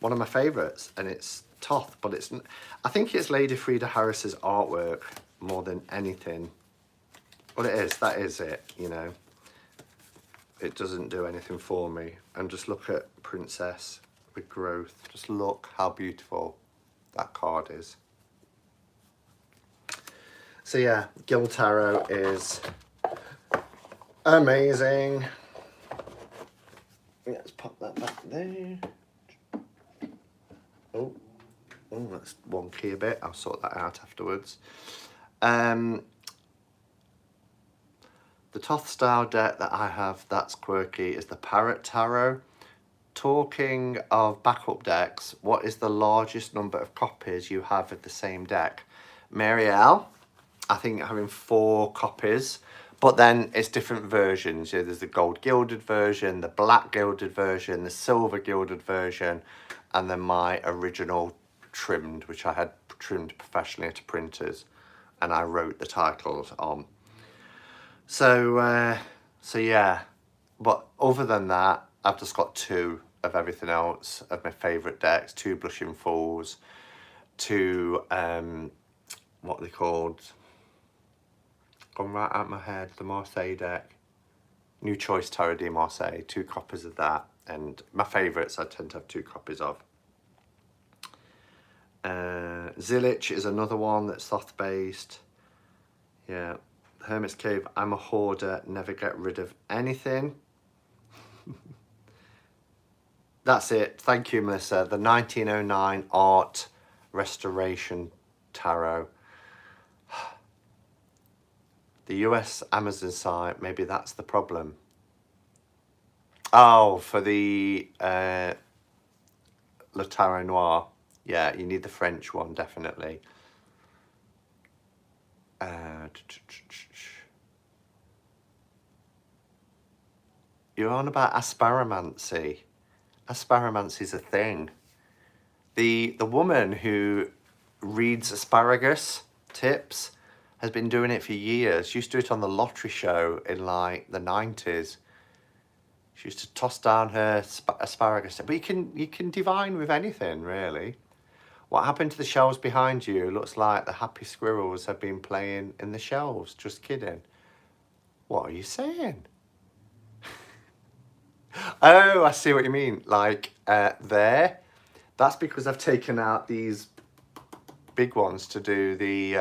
One of my favourites, and it's Thoth, but it's, I think it's Lady Frida Harris's artwork more than anything. Well, it is, that is it, you know. It doesn't do anything for me. And just look at Princess with growth. Just look how beautiful that card is. So yeah, Guild Tarot is amazing. Let's pop that back there. Oh, that's wonky a bit. I'll sort that out afterwards. The Thoth style deck that I have that's quirky is the Parrot Tarot. Talking of backup decks, what is the largest number of copies you have of the same deck? Marielle, I think having 4 copies, but then it's different versions. You know, there's the gold gilded version, the black gilded version, the silver gilded version, and then my original trimmed, which I had trimmed professionally to printers, and I wrote the titles on. So yeah, but other than that, I've just got 2 of everything else of my favourite decks, 2 Blushing Fools, 2, what are they called? Gone right out of my head, the Marseille deck. New Choice Tarot de Marseille, 2 copies of that. And my favourites I tend to have 2 copies of. Zilich is another one that's Thoth based. Yeah. Hermit's Cave, I'm a hoarder, never get rid of anything. That's it. Thank you, Melissa. The 1909 Art Restoration Tarot. The US Amazon site, maybe that's the problem. Oh, for the Le Tarot Noir. Yeah, you need the French one, definitely. You're on about asparamancy. Asparamancy's a thing. The woman who reads asparagus tips has been doing it for years. She used to do it on the lottery show in like the 90s. She used to toss down her asparagus. But you can divine with anything, really. What happened to the shelves behind you? Looks like the happy squirrels have been playing in the shelves. Just kidding. What are you saying? Oh, I see what you mean. Like there. That's because I've taken out these big ones to do the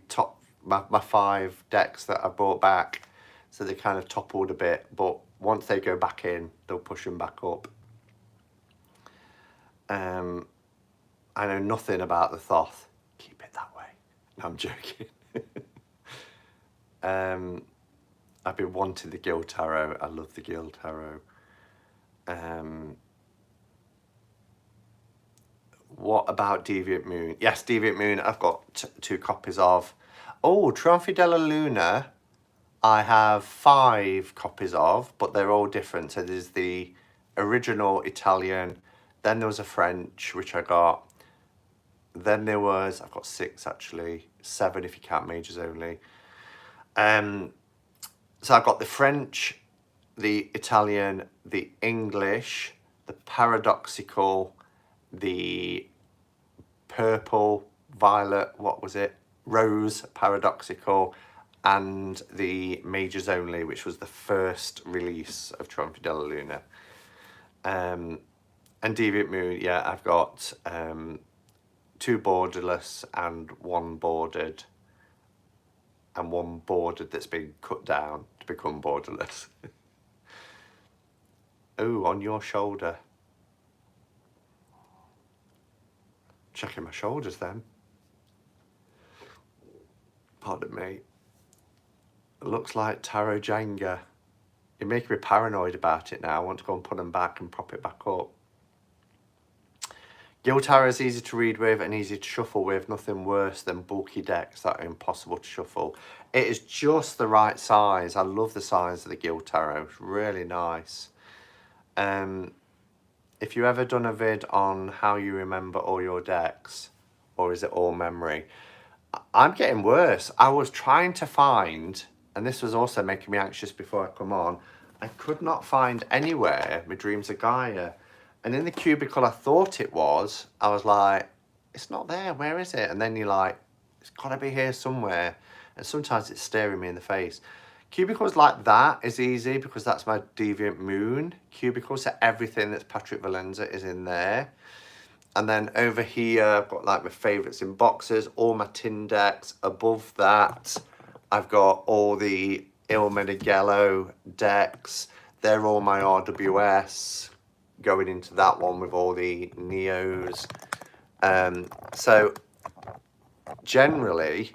top my 5 decks that I brought back. So they kind of toppled a bit, but once they go back in, they'll push them back up. I know nothing about the Thoth. Keep it that way. No, I'm joking. I've been wanting the Gill Tarot. I love the Gill Tarot. What about Deviant Moon? Yes, Deviant Moon I've got 2 copies of. Oh, Trionfi della Luna I have 5 copies of, but they're all different. So there's the original Italian, then there was a French, which I got. Then there was, I've got 6 actually, 7 if you count majors only. So I've got the French, the Italian, the English, the paradoxical, the purple, violet, what was it? Rose, paradoxical, and the majors only, which was the first release of Trionfi della Luna. And Deviant Moon, yeah, I've got 2 borderless and 1 bordered, and 1 bordered that's been cut down to become borderless. Oh, on your shoulder. Checking my shoulders then. Pardon me. It looks like Tarot Jenga. You're making me paranoid about it now. I want to go and put them back and prop it back up. Gill Tarot is easy to read with and easy to shuffle with. Nothing worse than bulky decks that are impossible to shuffle. It is just the right size. I love the size of the Gill Tarot. It's really nice. If you ever done a vid on how you remember all your decks, or is it all memory? I'm getting worse. I was trying to find, and this was also making me anxious before I come on, I could not find anywhere my Dreams of Gaia. And in the cubicle I thought it was, I was like, it's not there, where is it? And then you're like, it's gotta be here somewhere. And sometimes it's staring me in the face. Cubicles like that is easy because that's my Deviant Moon cubicle, so everything that's Patrick Valenza is in there. And then over here, I've got like my favourites in boxes, all my tin decks. Above that, I've got all the Il Meneghello decks. They're all my RWS, going into that one with all the Neos. So generally,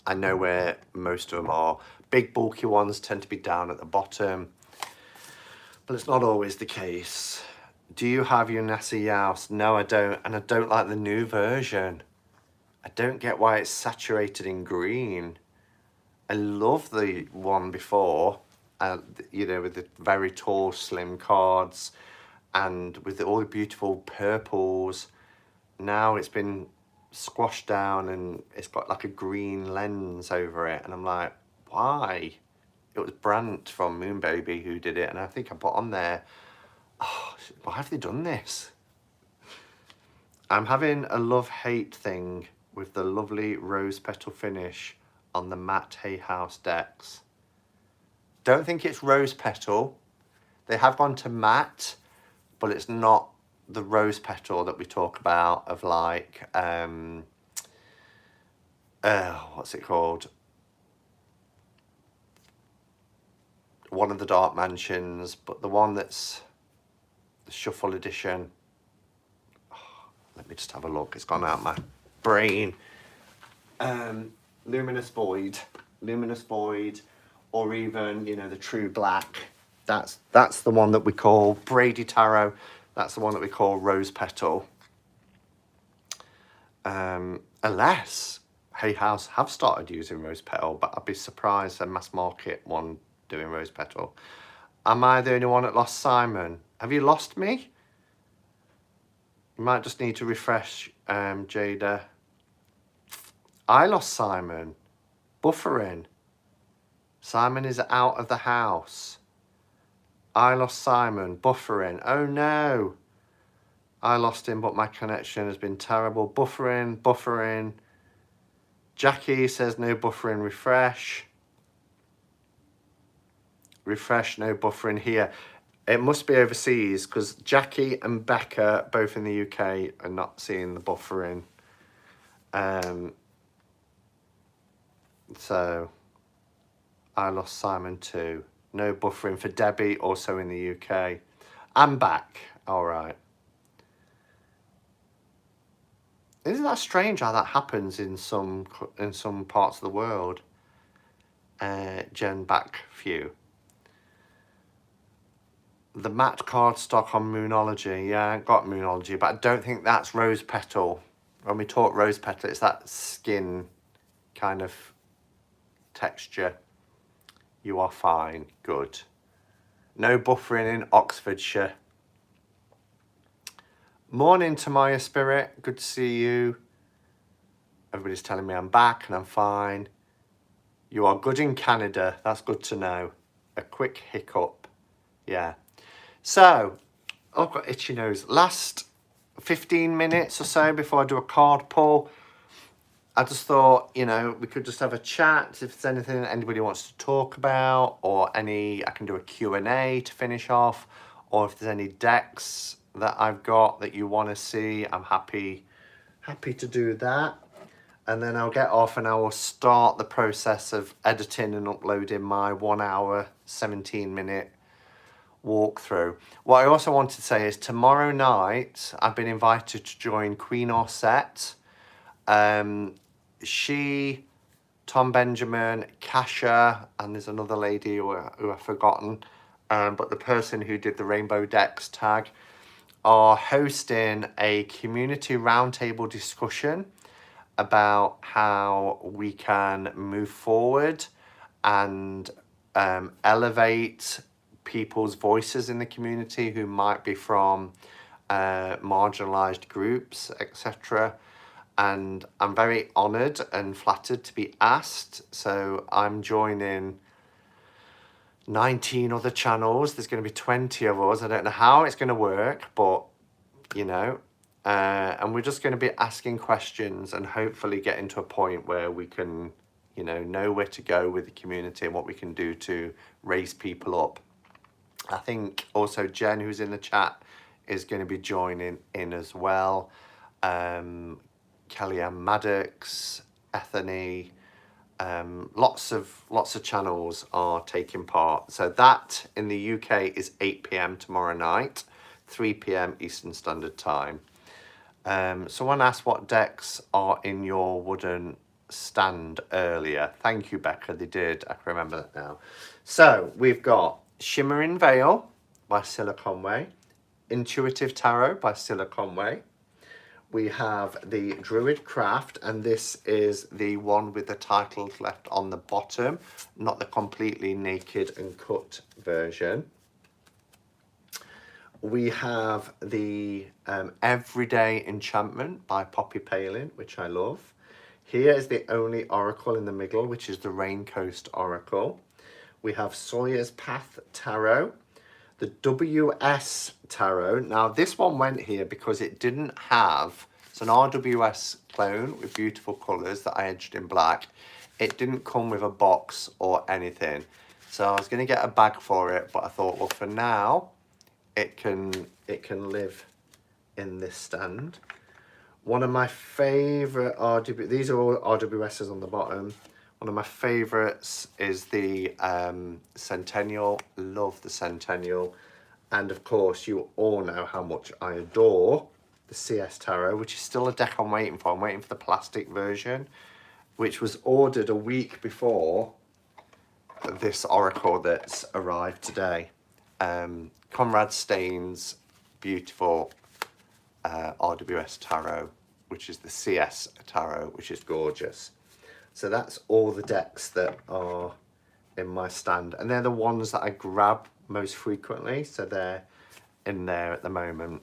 I know where most of them are. Big bulky ones tend to be down at the bottom, but it's not always the case. Do you have Unasa Yaus? No, I don't, and I don't like the new version. I don't get why it's saturated in green. I love the one before, you know, with the very tall, slim cards, and with all the beautiful purples. Now it's been squashed down and it's got like a green lens over it, and I'm like, why? It was Brandt from Moon Baby who did it, and I think I put on there, oh, why have they done this? I'm having a love-hate thing with the lovely rose petal finish on the matte Hay House decks. Don't think it's rose petal. They have gone to matte, but it's not the rose petal that we talk about of like, what's it called? One of the Dark Mansions, but the one that's the Shuffle edition. Oh, let me just have a look. It's gone out my brain. Luminous Void, or even, you know, the True Black. That's the one that we call Brady Tarot. That's the one that we call Rose Petal. Unless Hay House have started using Rose Petal, but I'd be surprised a mass market one doing Rose Petal. Am I the only one that lost Simon? Have you lost me? You might just need to refresh, Jada. I lost Simon. Buffering. Simon is out of the house. I lost Simon. Buffering. Oh no. I lost him, but my connection has been terrible. Buffering. Jackie says no buffering, refresh. Refresh, no buffering here. It must be overseas because Jackie and Becca, both in the UK, are not seeing the buffering. So I lost Simon too. No buffering for Debbie, also in the UK. I'm back. All right. Isn't that strange how that happens in some parts of the world? Jen back few. The matte card stock on Moonology. Yeah, I got Moonology, but I don't think that's rose petal. When we talk rose petal, it's that skin kind of texture. You are fine. Good. No buffering in Oxfordshire. Morning, Tamaya Spirit. Good to see you. Everybody's telling me I'm back and I'm fine. You are good in Canada. That's good to know. A quick hiccup. Yeah. So, I've got itchy nose. Last 15 minutes or so before I do a card pull, I just thought, you know, we could just have a chat if there's anything that anybody wants to talk about, or I can do a Q&A to finish off, or if there's any decks that I've got that you want to see, I'm happy to do that. And then I'll get off and I will start the process of editing and uploading my 1 hour, 17-minute walkthrough. What I also wanted to say is tomorrow night, I've been invited to join Queen Orsett. She, Tom Benjamin, Kasha, and there's another lady who I've forgotten, but the person who did the Rainbow Decks tag, are hosting a community roundtable discussion about how we can move forward and elevate people's voices in the community who might be from marginalized groups, etc. And I'm very honoured and flattered to be asked. So I'm joining 19 other channels. There's going to be 20 of us. I don't know how it's going to work, but, you know, and we're just going to be asking questions and hopefully getting to a point where we can, you know where to go with the community and what we can do to raise people up. I think also Jen, who's in the chat, is going to be joining in as well. Kellyanne Maddox, Ethany, lots of channels are taking part. So that in the UK is 8 p.m. tomorrow night, 3 p.m. Eastern Standard Time. Someone asked what decks are in your wooden stand earlier. Thank you, Becca. They did. I can remember that now. So we've got Shimmering Veil by Scylla Conway, Intuitive Tarot by Scylla Conway. We have the Druid Craft, and this is the one with the titles left on the bottom, not the completely naked and cut version. We have the Everyday Enchantment by Poppy Palin, which I love. Here is the only oracle in the middle, which is the Rain Coast Oracle. We have Sawyer's Path Tarot, the WS Tarot. Now, this one went here because it didn't have... It's an RWS clone with beautiful colours that I edged in black. It didn't come with a box or anything. So I was going to get a bag for it, but I thought, well, for now, it can live in this stand. One of my favourite these are all RWSs on the bottom. One of my favourites is the Centennial. Love the Centennial. And of course, you all know how much I adore the CS Tarot, which is still a deck I'm waiting for. I'm waiting for the plastic version, which was ordered a week before this oracle that's arrived today. Conrad Staines' beautiful RWS Tarot, which is the CS Tarot, which is gorgeous. So that's all the decks that are in my stand, and they're the ones that I grab most frequently, so they're in there at the moment.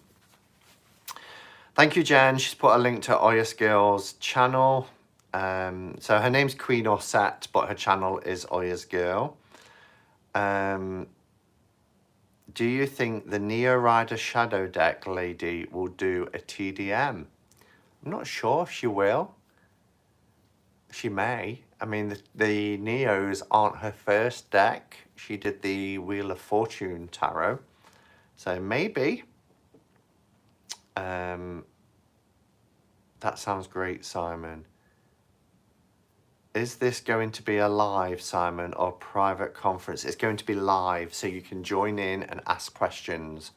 Thank you, Jen. She's put a link to Oya Skills channel. So her name's Queen Orsett, but her channel is Oya's Girl. Do you think the Neo Rider Shadow deck lady will do a TDM? I'm not sure if she will. She may. I mean, the Neos aren't her first deck. She did the Wheel of Fortune tarot. So maybe. That sounds great, Simon. Is this going to be a live, Simon, or private conference? It's going to be live, so you can join in and ask questions.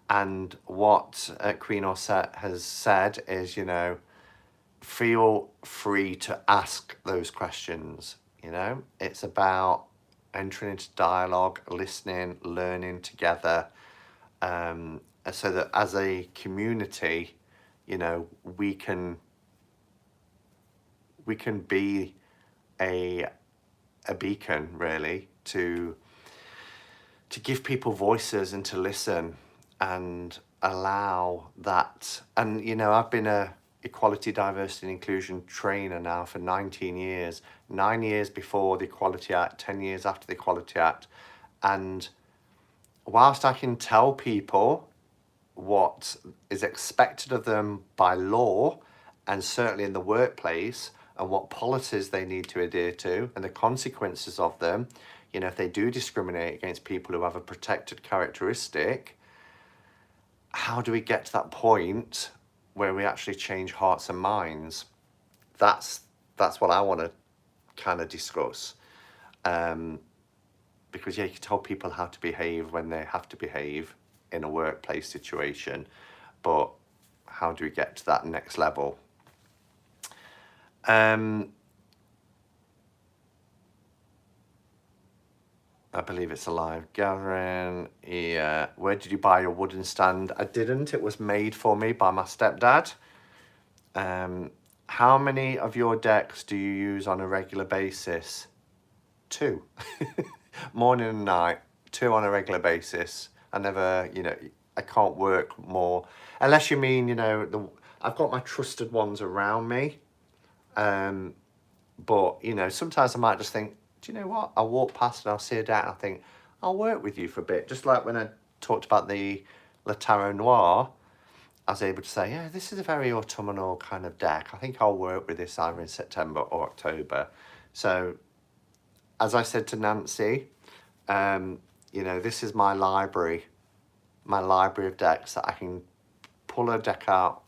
And what Queen Orsett has said is, you know, feel free to ask those questions. You know, it's about entering into dialogue, listening, learning together, so that as a community, you know, we can be a beacon, really, to give people voices and to listen and allow that. And you know, I've been a equality, diversity and inclusion trainer now for 19 years, 9 years before the Equality Act, 10 years after the Equality Act. And whilst I can tell people what is expected of them by law, and certainly in the workplace, and what policies they need to adhere to and the consequences of them, you know, if they do discriminate against people who have a protected characteristic, how do we get to that point where we actually change hearts and minds? That's what I want to kind of discuss. Because yeah, you can tell people how to behave when they have to behave in a workplace situation, but how do we get to that next level? I believe it's a live gathering. Yeah. Where did you buy your wooden stand? I didn't. It was made for me by my stepdad. How many of your decks do you use on a regular basis? 2. Morning and night. 2 on a regular basis. I never, you know, I can't work more. Unless you mean, you know, I've got my trusted ones around me. But, you know, sometimes I might just think, do you know what? I'll walk past and I'll see a deck and I think, I'll work with you for a bit. Just like when I talked about the Le Tarot Noir, I was able to say, yeah, this is a very autumnal kind of deck. I think I'll work with this either in September or October. So, as I said to Nancy, you know, this is my library of decks that I can pull a deck out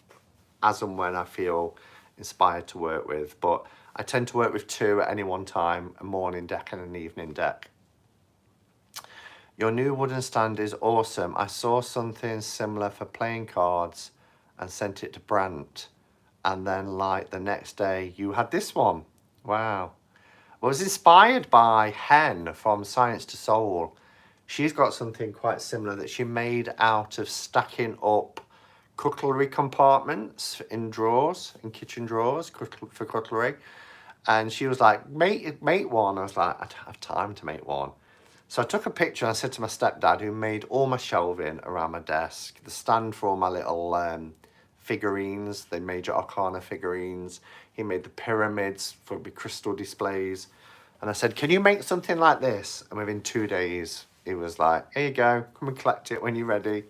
as and when I feel inspired to work with. But I tend to work with 2 at any one time, a morning deck and an evening deck. Your new wooden stand is awesome. I saw something similar for playing cards and sent it to Brant. And then like the next day, you had this one. Wow. I was inspired by Hen from Science to Soul. She's got something quite similar that she made out of stacking up cutlery compartments in drawers, in kitchen drawers for cutlery. And she was like, make one. I was like, I don't have time to make one. So I took a picture and I said to my stepdad, who made all my shelving around my desk, the stand for all my little figurines, the major arcana figurines. He made the pyramids for the crystal displays. And I said, can you make something like this? And within 2 days, he was like, here you go, come and collect it when you're ready.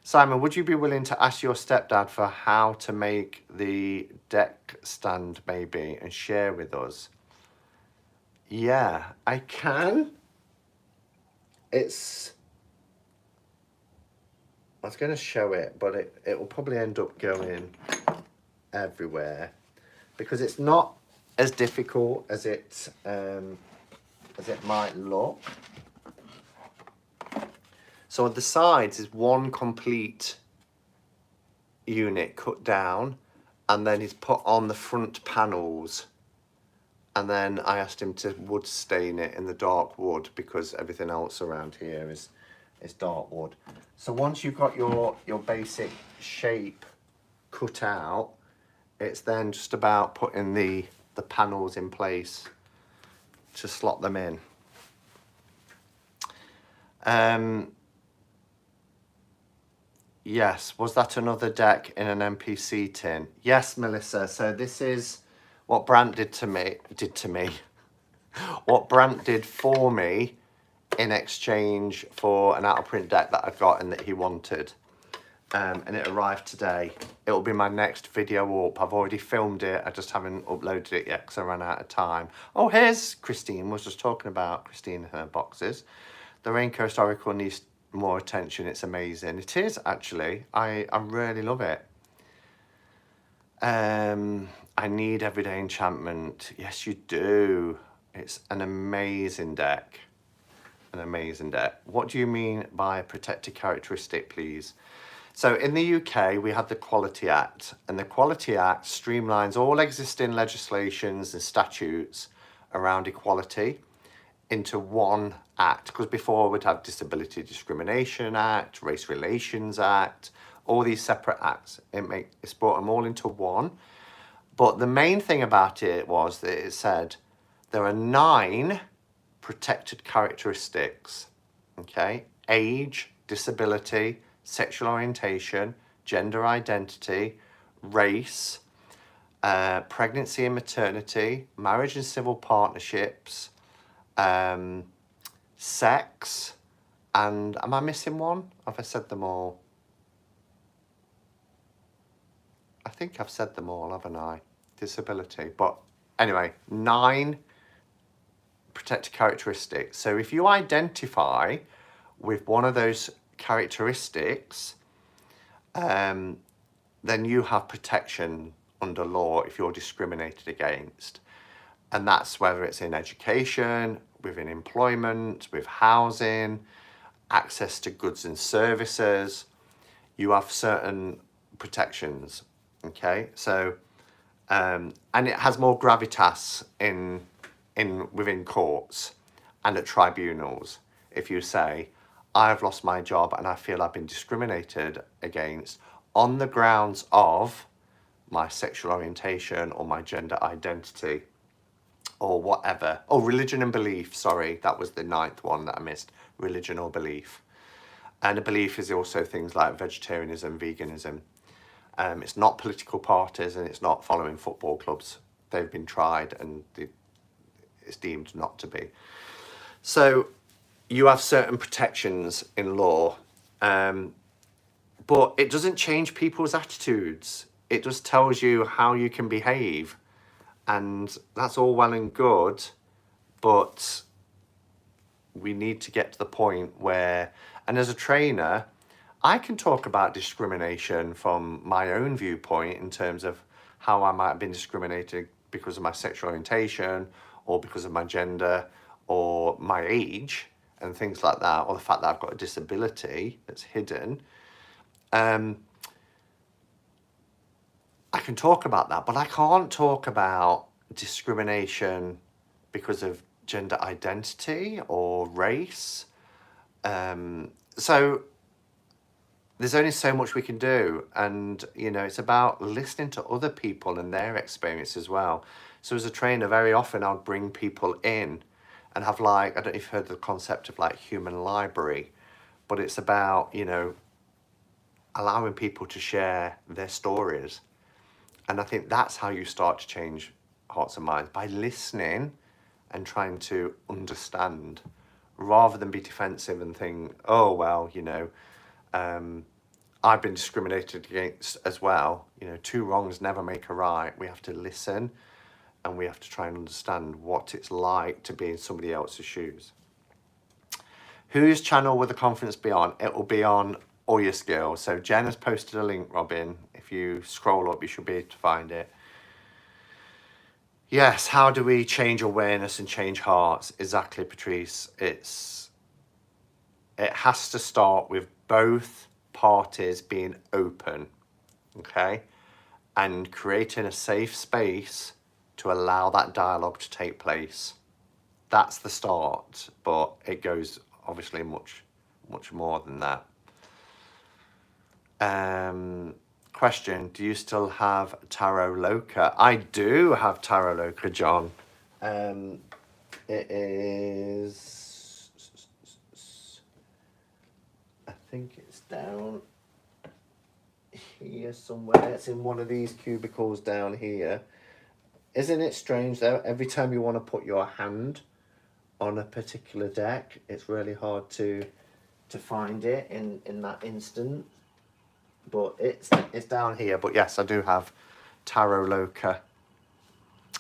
Simon, would you be willing to ask your stepdad for how to make the deck stand maybe and share with us? Yeah, I can. I was going to show it, but it will probably end up going everywhere because it's not as difficult as it might look. So on the sides is one complete unit cut down, and then he's put on the front panels. And then I asked him to wood stain it in the dark wood because everything else around here is dark wood. So once you've got your basic shape cut out, it's then just about putting the panels in place to slot them in. Yes, was that another deck in an NPC tin? Yes, Melissa. So this is what Brant did to me, what Brant did for me in exchange for an out-of-print deck that I got and that he wanted. And it arrived today. It will be my next video up. I've already filmed it. I just haven't uploaded it yet because I ran out of time. Oh, here's Christine. Was just talking about Christine and her boxes. The Raincoast Oracle needs more attention. It's amazing. It is, actually. I really love it. I need Everyday Enchantment. Yes, you do. It's an amazing deck. An amazing deck. What do you mean by protected characteristic, please? So in the UK, we have the Quality Act, and the Quality Act streamlines all existing legislations and statutes around equality into one act. Because before we'd have Disability Discrimination Act, Race Relations Act, all these separate acts. It's brought them all into one. But the main thing about it was that it said there are 9 protected characteristics, okay? Age, disability, sexual orientation, gender identity, race, pregnancy and maternity, marriage and civil partnerships, sex, and am I missing one? Have I said them all? I think I've said them all, haven't I? Disability. But anyway, 9 protected characteristics. So if you identify with one of those characteristics, then you have protection under law if you're discriminated against. And that's whether it's in education, within employment, with housing, access to goods and services. You have certain protections, okay? So, and it has more gravitas within courts and at tribunals. If you say, I've lost my job and I feel I've been discriminated against on the grounds of my sexual orientation or my gender identity or whatever. Oh, religion and belief, sorry, that was the 9th one that I missed, religion or belief. And a belief is also things like vegetarianism, veganism. It's not political parties and it's not following football clubs. They've been tried and it's deemed not to be. So you have certain protections in law, but it doesn't change people's attitudes. It just tells you how you can behave. And that's all well and good, but we need to get to the point where, and as a trainer, I can talk about discrimination from my own viewpoint in terms of how I might have been discriminated because of my sexual orientation or because of my gender or my age and things like that, or the fact that I've got a disability that's hidden. I can talk about that, but I can't talk about discrimination because of gender identity or race. So there's only so much we can do. And, you know, it's about listening to other people and their experience as well. So as a trainer, very often I'll bring people in and have like, I don't know if you've heard the concept of like human library, but it's about, you know, allowing people to share their stories. And I think that's how you start to change hearts and minds, by listening and trying to understand rather than be defensive and think, oh, well, you know, I've been discriminated against as well. You know, 2 wrongs never make a right. We have to listen and we have to try and understand what it's like to be in somebody else's shoes. Whose channel will the conference be on? It will be on All Your Skills. So Jen has posted a link, Robin. If you scroll up, you should be able to find it. Yes, how do we change awareness and change hearts? Exactly, Patrice. It has to start with both parties being open, okay? And creating a safe space to allow that dialogue to take place. That's the start, but it goes obviously much more than that. Question, do you still have Tarot Loca? I do have Tarot Loca, John. It is, I think it's down here somewhere. It's in one of these cubicles down here. Isn't it strange though? Every time you want to put your hand on a particular deck, it's really hard to find it in that instant. But it's down here. But yes, I do have Tarot Loca.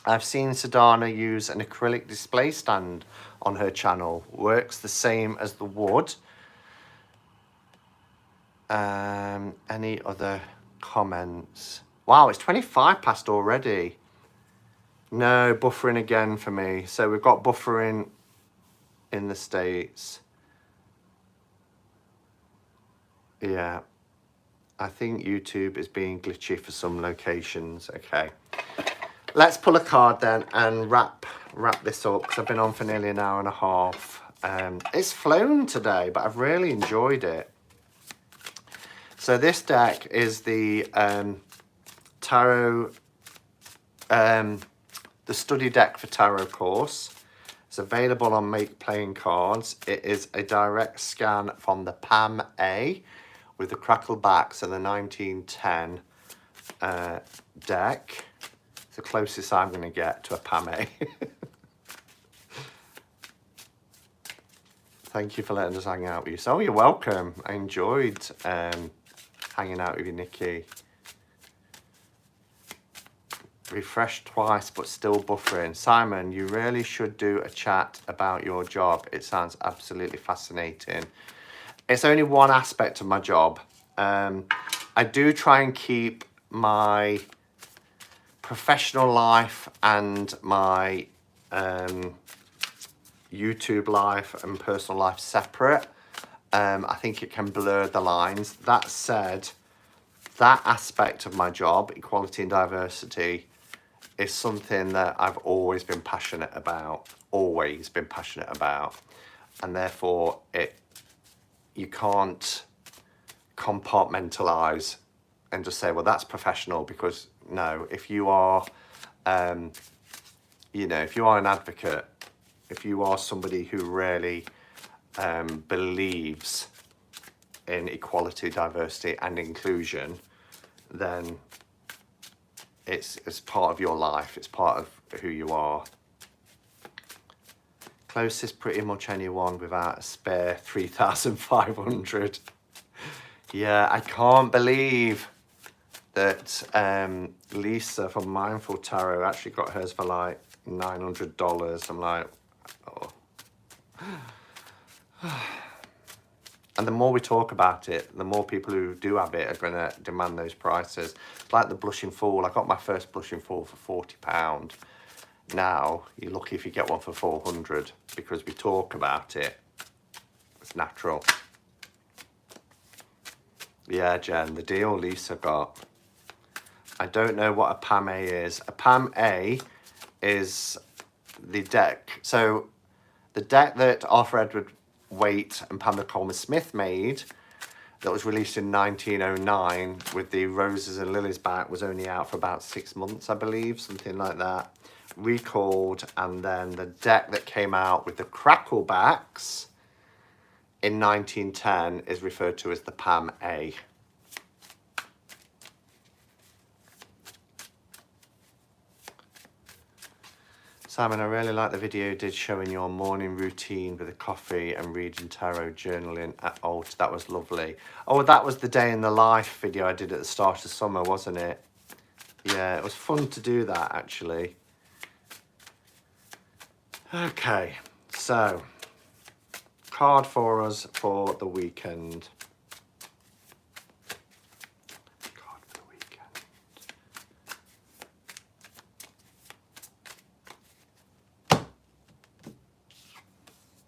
I've seen Sedana use an acrylic display stand on her channel. Works the same as the wood. Any other comments? Wow, it's 25 past already. No, buffering again for me. So we've got buffering in the States. Yeah. I think YouTube is being glitchy for some locations. Okay. Let's pull a card then and wrap this up because I've been on for nearly an hour and a half. It's flown today, but I've really enjoyed it. So this deck is the tarot, the study deck for tarot course. It's available on Make Playing Cards. It is a direct scan from the PAM A with the crackle backs and the 1910 deck. It's the closest I'm going to get to a PAM A. Thank you for letting us hang out with you. So you're welcome. I enjoyed hanging out with you, Nikki. Refreshed twice, but still buffering. Simon, you really should do a chat about your job. It sounds absolutely fascinating. It's only one aspect of my job. I do try and keep my professional life and my YouTube life and personal life separate. I think it can blur the lines. That said, that aspect of my job, equality and diversity, is something that I've always been passionate about. And therefore you can't compartmentalize and just say, well, that's professional, because no, if you are, if you are an advocate, if you are somebody who really believes in equality, diversity and inclusion, then it's part of your life. It's part of who you are. Closest pretty much anyone without a spare 3,500. Yeah, I can't believe that Lisa from Mindful Tarot actually got hers for like $900. I'm like, oh. And the more we talk about it, the more people who do have it are going to demand those prices. It's like the Blushing Fool. I got my first Blushing Fool for £40. Now, you're lucky if you get one for 400 because we talk about it. It's natural. Yeah, Jen, the deal Lisa got. I don't know what a PAM A is. A PAM A is the deck. So the deck that Arthur Edward Waite and Pamela Coleman Smith made, that was released in 1909 with the roses and lilies back, was only out for about 6 months, I believe, something like that. Recalled, and then the deck that came out with the crackle backs in 1910 is referred to as the PAM A. Simon, I really like the video you did showing your morning routine with a coffee and reading tarot journaling at Alt. That was lovely. Oh, that was the day in the life video I did at the start of summer, wasn't it? Yeah, it was fun to do that, actually. Okay, so card for us for the weekend. Card for the weekend.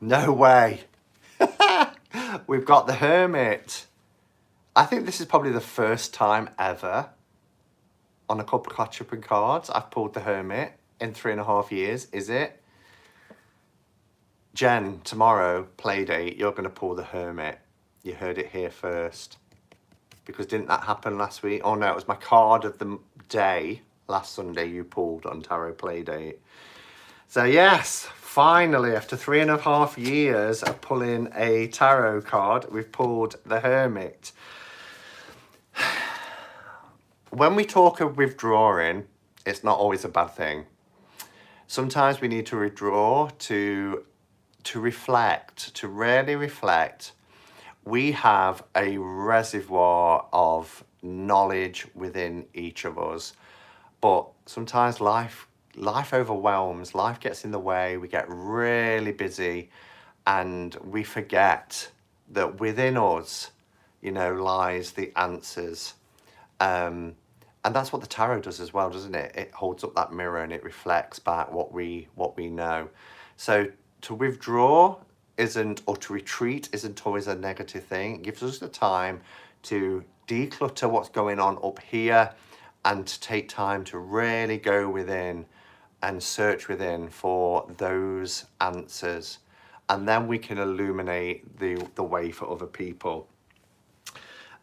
No way. We've got the Hermit. I think this is probably the first time ever on a couple of catch-up cards I've pulled the Hermit in 3.5 years, is it? Jen, tomorrow, Playdate, you're going to pull the Hermit. You heard it here first. Because didn't that happen last week? Oh no, it was my card of the day last Sunday you pulled on Tarot Playdate. So yes, finally, after 3.5 years of pulling a tarot card, we've pulled the Hermit. When we talk of withdrawing, it's not always a bad thing. Sometimes we need to withdraw to reflect, to really reflect. We have a reservoir of knowledge within each of us, but sometimes life overwhelms, life gets in the way, we get really busy, and we forget that within us, lies the answers. And that's what the tarot does as well, doesn't it? It holds up that mirror and it reflects back what we know. So to withdraw or to retreat isn't always a negative thing. It gives us the time to declutter what's going on up here and to take time to really go within and search within for those answers. And then we can illuminate the way for other people.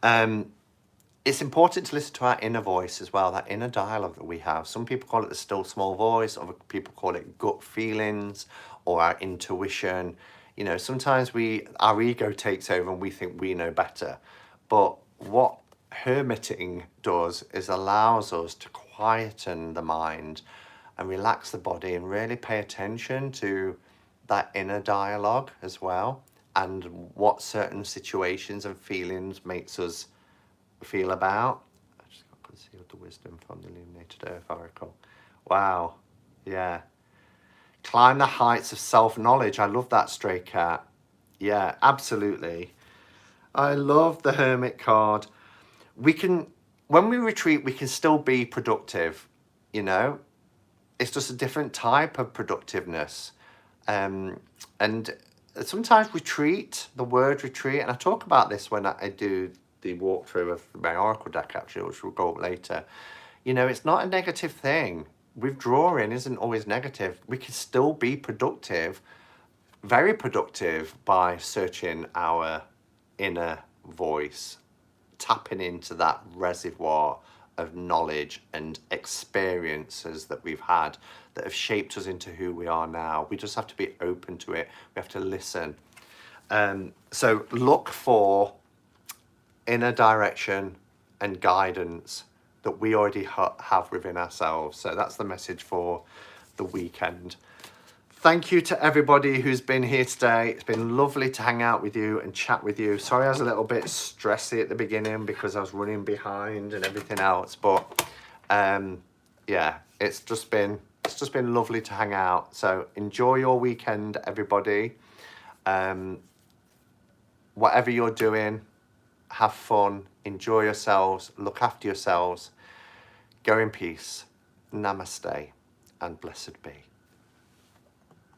It's important to listen to our inner voice as well, that inner dialogue that we have. Some people call it the still small voice, other people call it gut feelings or our intuition. Sometimes our ego takes over and we think we know better. But what hermiting does is allows us to quieten the mind and relax the body and really pay attention to that inner dialogue as well, and what certain situations and feelings makes us feel about. I just got concealed the wisdom from the illuminated earth oracle. Wow. Yeah. Climb the heights of self-knowledge. I love that, Stray Cat. Yeah, absolutely. I love the Hermit card. When we retreat, we can still be productive, It's just a different type of productiveness. And sometimes the word retreat, and I talk about this when I do the walkthrough of my oracle deck, actually, which will go up later. It's not a negative thing. Withdrawing isn't always negative. We can still be productive, very productive, by searching our inner voice, tapping into that reservoir of knowledge and experiences that we've had that have shaped us into who we are now. We just have to be open to it. We have to listen. So look for inner direction and guidance that we already have within ourselves. So that's the message for the weekend. Thank you to everybody who's been here today. It's been lovely to hang out with you and chat with you. Sorry I was a little bit stressy at the beginning because I was running behind and everything else. But yeah, it's just been lovely to hang out. So enjoy your weekend, everybody. Whatever you're doing, have fun, enjoy yourselves, look after yourselves, go in peace. Namaste and blessed be.